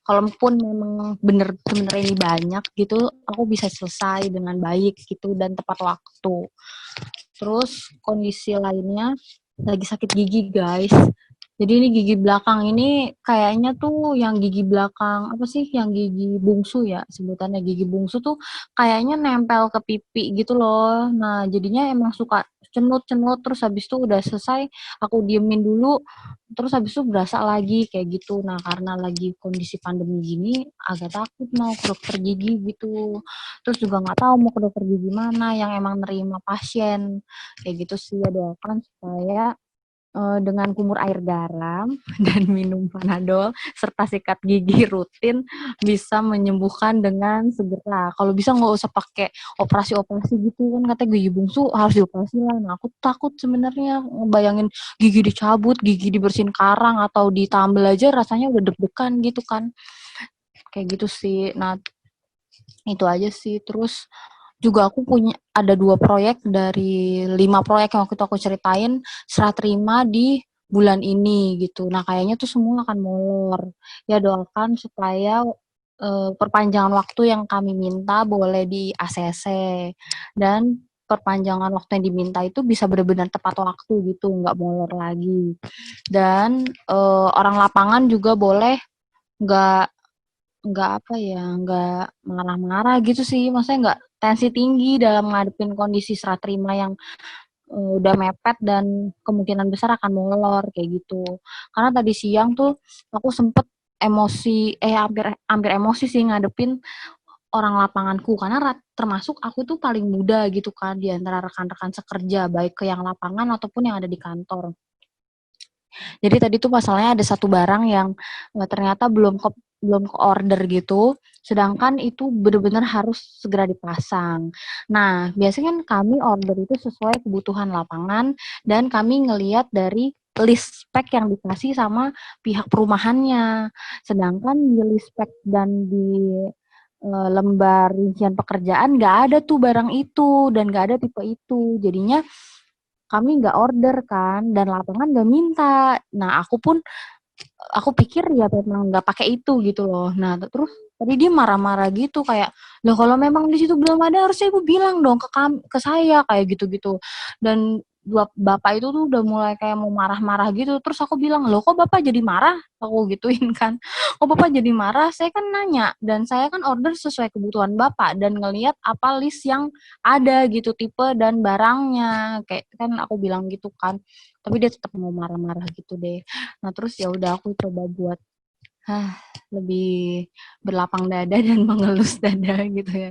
kalaupun memang bener-bener ini banyak gitu, aku bisa selesai dengan baik gitu dan tepat waktu. Terus kondisi lainnya lagi sakit gigi guys. Jadi ini gigi belakang ini kayaknya tuh yang gigi belakang apa sih yang gigi bungsu ya sebutannya gigi bungsu tuh kayaknya nempel ke pipi gitu loh. Nah jadinya emang suka cenut-cenut terus habis itu udah selesai aku diemin dulu terus habis itu berasa lagi kayak gitu. Nah karena lagi kondisi pandemi gini agak takut mau ke dokter gigi gitu. Terus juga nggak tahu mau ke dokter gigi mana yang emang nerima pasien kayak gitu sih. Ya doakan supaya dengan kumur air garam dan minum Panadol serta sikat gigi rutin bisa menyembuhkan dengan segera. Kalau bisa nggak usah pakai operasi-operasi gitu kan katanya gigi bungsu harus dioperasi lah. Nah aku takut sebenarnya bayangin gigi dicabut, gigi dibersihin karang atau ditambal aja rasanya udah deg-degan gitu kan. kayak gitu sih. Nah, itu aja sih. Terus juga aku ada 2 proyek dari 5 proyek yang waktu itu aku ceritain, serah terima di bulan ini gitu. Nah, kayaknya tuh semua akan molor. Ya doakan supaya perpanjangan waktu yang kami minta boleh di ACC, dan perpanjangan waktu yang diminta itu bisa benar-benar tepat waktu gitu, nggak molor lagi. Dan orang lapangan juga boleh nggak nggak marah-marah gitu sih, maksudnya nggak tensi tinggi dalam ngadepin kondisi serah terima yang udah mepet dan kemungkinan besar akan molor kayak gitu. Karena tadi siang tuh aku sempet emosi, hampir emosi sih ngadepin orang lapanganku, karena termasuk aku tuh paling muda gitu kan di antara rekan-rekan sekerja, baik ke yang lapangan ataupun yang ada di kantor. Jadi tadi tuh masalahnya ada satu barang yang ternyata belum ke order gitu, sedangkan itu benar-benar harus segera dipasang. Nah, biasanya kan kami order itu sesuai kebutuhan lapangan dan kami ngelihat dari list spek yang dikasih sama pihak perumahannya. Sedangkan di list spek dan di lembar rincian pekerjaan nggak ada tuh barang itu dan nggak ada tipe itu. Jadinya kami nggak order kan, dan lapangan nggak minta. Nah, aku pikir ya memang nggak pakai itu gitu loh. Nah, terus tadi dia marah-marah gitu kayak, loh kalau memang di situ belum ada harusnya ibu bilang dong ke saya kayak gitu-gitu. Dan bapak itu tuh udah mulai kayak mau marah-marah gitu. Terus aku bilang, loh kok bapak jadi marah? Aku gituin kan. Kok bapak jadi marah? Saya kan nanya dan saya kan order sesuai kebutuhan bapak dan ngelihat apa list yang ada gitu, tipe dan barangnya. Kayak kan aku bilang gitu kan. Tapi dia tetap mau marah-marah gitu deh. Nah, terus ya udah aku coba buat lebih berlapang dada dan mengelus dada gitu ya.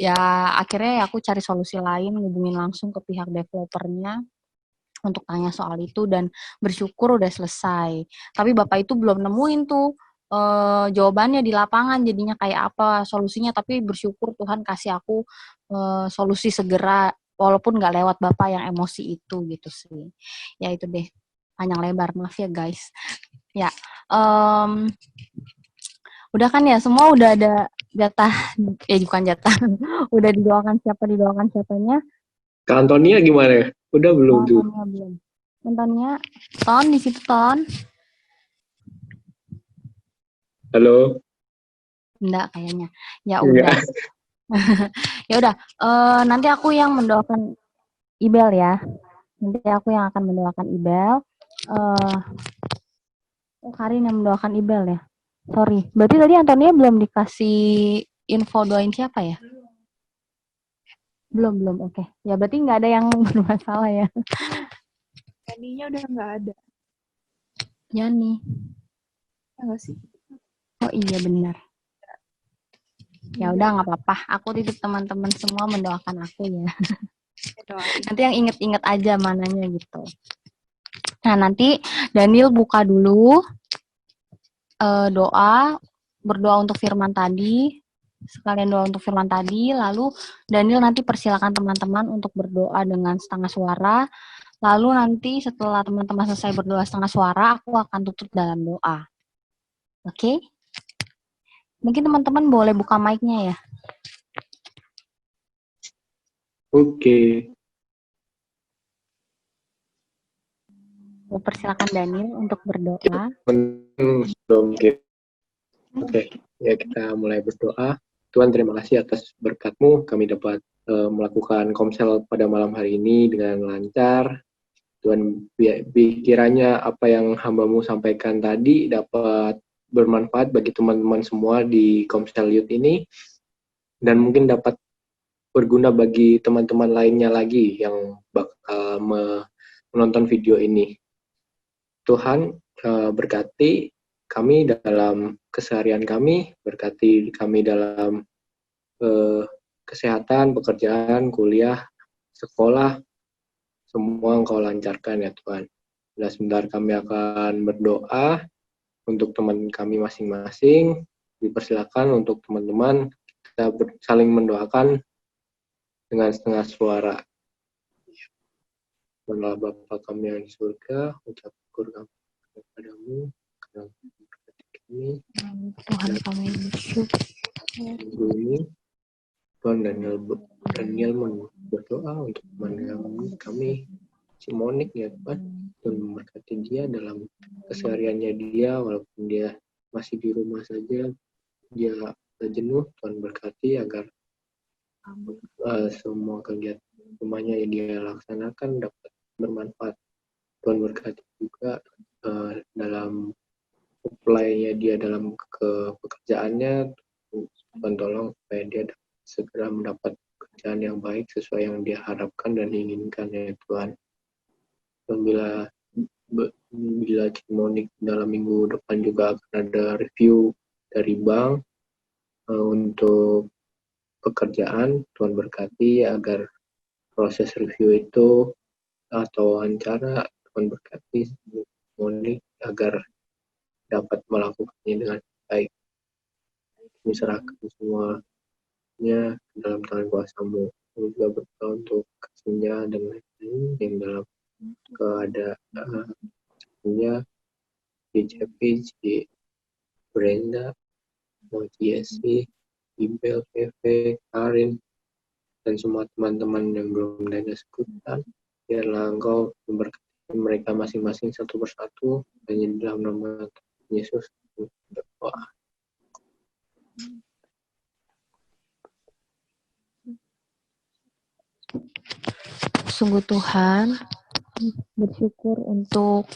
Ya akhirnya aku cari solusi lain, ngubungin langsung ke pihak developernya untuk tanya soal itu dan bersyukur udah selesai. Tapi bapak itu belum nemuin tuh jawabannya di lapangan jadinya kayak apa solusinya, tapi bersyukur Tuhan kasih aku solusi segera walaupun nggak lewat bapak yang emosi itu gitu sih. Ya itu deh, panjang lebar, maaf ya guys. Ya, udah kan ya, semua udah ada jatah, bukan jatah, udah didoakan siapanya. Kak Antonia gimana? Udah belum tuh? Antonia belum. Antonia, Ton di situ Ton. Halo? Enggak kayaknya. Ya udah. Ya udah. Nanti aku yang mendoakan Ibel ya. Nanti aku yang akan mendoakan Ibel. Karin yang mendoakan Ibel ya. Sorry. Berarti tadi Antonia belum dikasih info doain siapa ya? Belum. Oke. Ya berarti nggak ada yang bermasalah ya. Tadinya udah nggak ada. Yani. Ya nggak sih? Oh iya benar. Ya udah nggak apa-apa. Aku titip teman-teman semua mendoakan aku ya. Nanti yang inget-inget aja mananya gitu. Nah nanti Daniel buka dulu berdoa untuk firman tadi. Sekalian doa untuk firman tadi. Lalu Daniel nanti persilakan teman-teman untuk berdoa dengan setengah suara. Lalu nanti setelah teman-teman selesai berdoa setengah suara, aku akan tutup dalam doa. Oke? Mungkin teman-teman boleh buka mic-nya ya. Oke. Persilakan Daniel untuk berdoa. Oke, ya kita mulai berdoa. Tuhan, terima kasih atas berkat-Mu. Kami dapat melakukan komsel pada malam hari ini dengan lancar. Tuhan, kiranya apa yang hamba-Mu sampaikan tadi dapat bermanfaat bagi teman-teman semua di Komsel Youth ini, dan mungkin dapat berguna bagi teman-teman lainnya lagi yang bakal menonton video ini. Tuhan, berkati kami dalam keseharian kami, berkati kami dalam kesehatan, pekerjaan, kuliah, sekolah, semua Engkau lancarkan ya Tuhan. Nah, sebentar kami akan berdoa untuk teman kami masing-masing. Dipersilakan untuk teman-teman kita saling mendoakan dengan setengah suara. Allah Bapa kami yang di surga, ucap syukur kami kepadamu, karena berkati kami Tuhan kami bersyukur. minggu ini. Tuhan Daniel berdoa untuk teman kami si Monik ya Tuhan. Tuhan memberkati dia dalam kesehariannya dia, walaupun dia masih di rumah saja, dia jenuh. Tuhan berkati agar semua kegiatan rumahnya yang dia laksanakan dapat bermanfaat. Tuhan berkati juga dalam apply-nya dia dalam pekerjaannya. Tuhan tolong supaya dia segera mendapat pekerjaan yang baik sesuai yang dia harapkan dan inginkan ya Tuhan. Dan bila Cimonik dalam minggu depan juga akan ada review dari bank untuk pekerjaan, Tuhan berkati agar proses review itu atau wawancara, Tuhan berkati Cimonik agar dapat melakukannya dengan baik. Diserahkan semuanya dalam tangan kuasa-Mu. Kami juga berdoa untuk kasihnya dan lain-lain yang dalam keadaannya di Cepi, di Brenda, Jesse, Ibel, Eve, Karin, dan semua teman-teman yang belum ada sebutkan. Biarlah Engkau memberkati mereka masing-masing satu persatu, hanya di dalam nama Yesus berdoa. Sungguh Tuhan, bersyukur untuk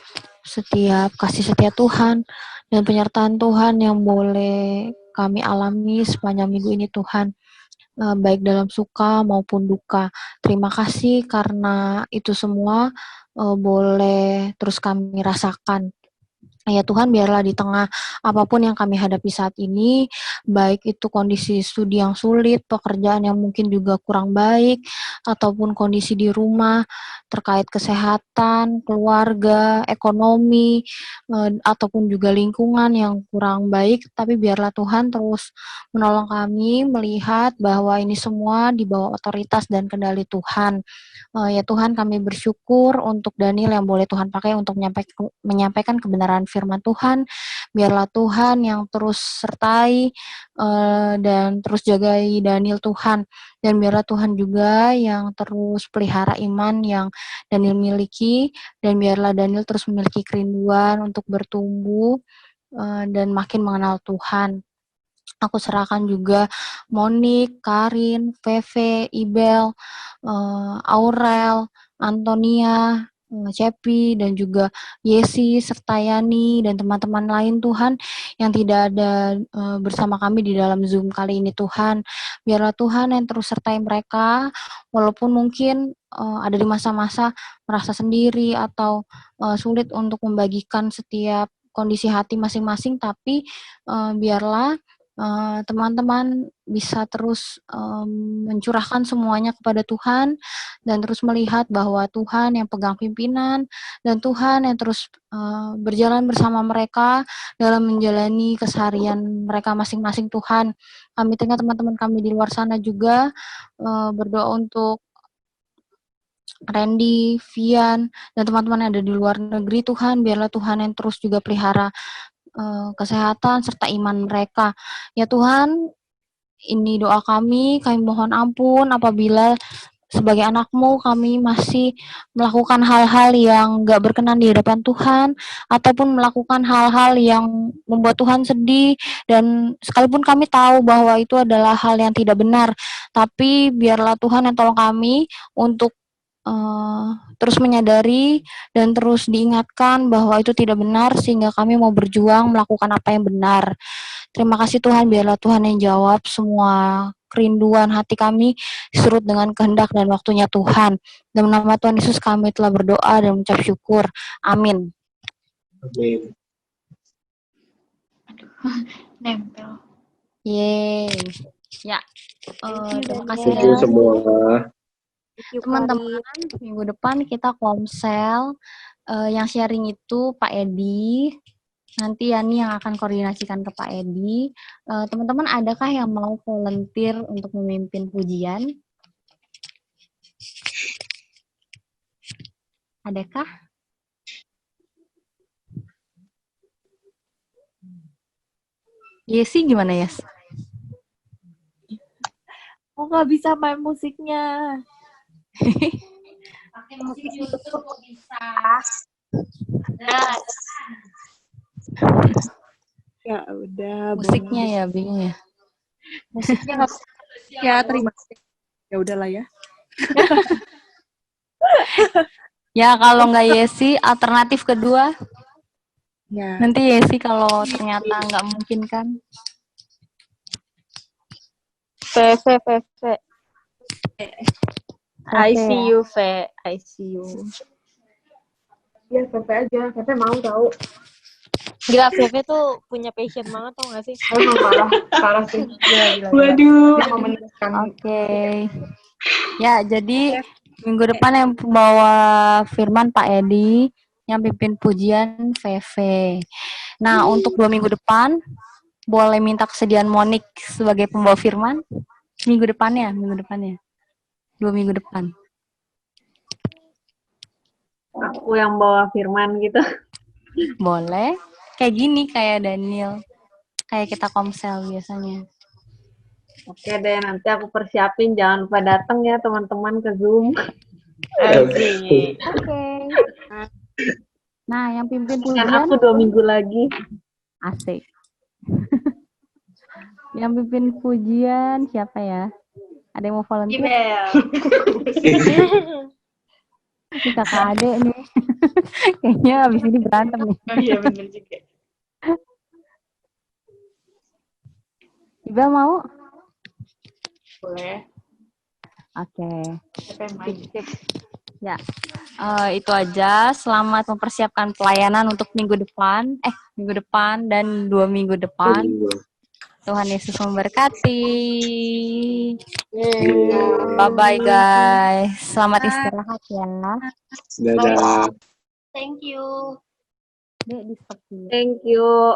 setiap kasih setia Tuhan dan penyertaan Tuhan yang boleh kami alami sepanjang minggu ini Tuhan, baik dalam suka maupun duka. Terima kasih karena itu semua boleh terus kami rasakan. Ya Tuhan, biarlah di tengah apapun yang kami hadapi saat ini, baik itu kondisi studi yang sulit, pekerjaan yang mungkin juga kurang baik, ataupun kondisi di rumah terkait kesehatan, keluarga, ekonomi, ataupun juga lingkungan yang kurang baik, tapi biarlah Tuhan terus menolong kami melihat bahwa ini semua di bawah otoritas dan kendali Tuhan. Ya Tuhan, kami bersyukur untuk Daniel yang boleh Tuhan pakai untuk menyampaikan kebenaran firman Tuhan. Biarlah Tuhan yang terus sertai dan terus jagai Daniel Tuhan. Dan biarlah Tuhan juga yang terus pelihara iman yang Daniel miliki. Dan biarlah Daniel terus memiliki kerinduan untuk bertumbuh dan makin mengenal Tuhan. Aku serahkan juga Monik, Karin, Veve, Ibel, Aurel, Antonia, Cepi, dan juga Yesi, serta Yani, dan teman-teman lain Tuhan yang tidak ada bersama kami di dalam Zoom kali ini Tuhan. Biarlah Tuhan yang terus sertai mereka, walaupun mungkin ada di masa-masa merasa sendiri atau sulit untuk membagikan setiap kondisi hati masing-masing, tapi biarlah teman-teman bisa terus mencurahkan semuanya kepada Tuhan dan terus melihat bahwa Tuhan yang pegang pimpinan dan Tuhan yang terus berjalan bersama mereka dalam menjalani keseharian mereka masing-masing Tuhan. Kami tengah teman-teman kami di luar sana juga berdoa untuk Randy, Vian, dan teman-teman yang ada di luar negeri Tuhan, biarlah Tuhan yang terus juga pelihara kesehatan serta iman mereka. Ya Tuhan, ini doa kami mohon ampun apabila sebagai anak-Mu kami masih melakukan hal-hal yang gak berkenan di hadapan Tuhan, ataupun melakukan hal-hal yang membuat Tuhan sedih, dan sekalipun kami tahu bahwa itu adalah hal yang tidak benar, tapi biarlah Tuhan yang tolong kami untuk terus menyadari dan terus diingatkan bahwa itu tidak benar sehingga kami mau berjuang melakukan apa yang benar. Terima kasih Tuhan, biarlah Tuhan yang jawab semua kerinduan hati kami disurut dengan kehendak dan waktunya Tuhan. Dalam nama Tuhan Yesus kami telah berdoa dan mengucap syukur. Amin. Amin. Nempel. Yeay. Ya. Terima kasih Thank you ya. semua. Teman-teman, minggu depan kita komsel. Yang sharing itu Pak Edi. Nanti Yani yang akan koordinasikan ke Pak Edi. Teman-teman, adakah yang mau volunteer untuk memimpin pujian? Adakah? Yesi gimana, Yes? Aku nggak bisa main musiknya. Pakai musik YouTube kok bisa. Nah, Ya udah, Musiknya ya, bingung ya. musiknya nggak ya terima kasih. Ya udahlah ya. Ya kalau nggak Yesi, alternatif kedua. Ya. Nanti Yesi kalau ternyata nggak mungkin kan. VV. I Oke, see ya. you, V. I see you. Ya, PP aja. PP mau tahu. Gila, VV tuh punya passion banget, tau gak sih? Emang parah sih. Gila. Waduh. Dia mau meneruskan. Oke. Ya, jadi minggu depan yang bawa Firman Pak Edi, yang pimpin pujian VV. Nah, untuk 2 minggu depan, boleh minta kesediaan Monik sebagai pembawa Firman? Minggu depannya. 2 minggu depan. Aku yang bawa Firman gitu. Boleh. Kayak gini, kayak Daniel. Kayak kita komsel biasanya. Oke deh, nanti aku persiapin. Jangan lupa datang ya teman-teman ke Zoom. Oke. Nah, yang pimpin Dan pujian aku 2 minggu lagi. asik. Yang pimpin pujian siapa ya? Ada yang mau volunteer? Gibel. Ini kakak adek nih. Kayaknya abis ini berantem nih. Oh iya, bener juga. Ibel mau? Boleh. Oke. PP main. Ya. Itu aja. Selamat mempersiapkan pelayanan untuk minggu depan. Minggu depan dan 2 minggu depan. Tuhan Yesus memberkati. Bye-bye guys. Selamat istirahat ya. Dadah. Thank you. Dek, di stop dulu. Thank you.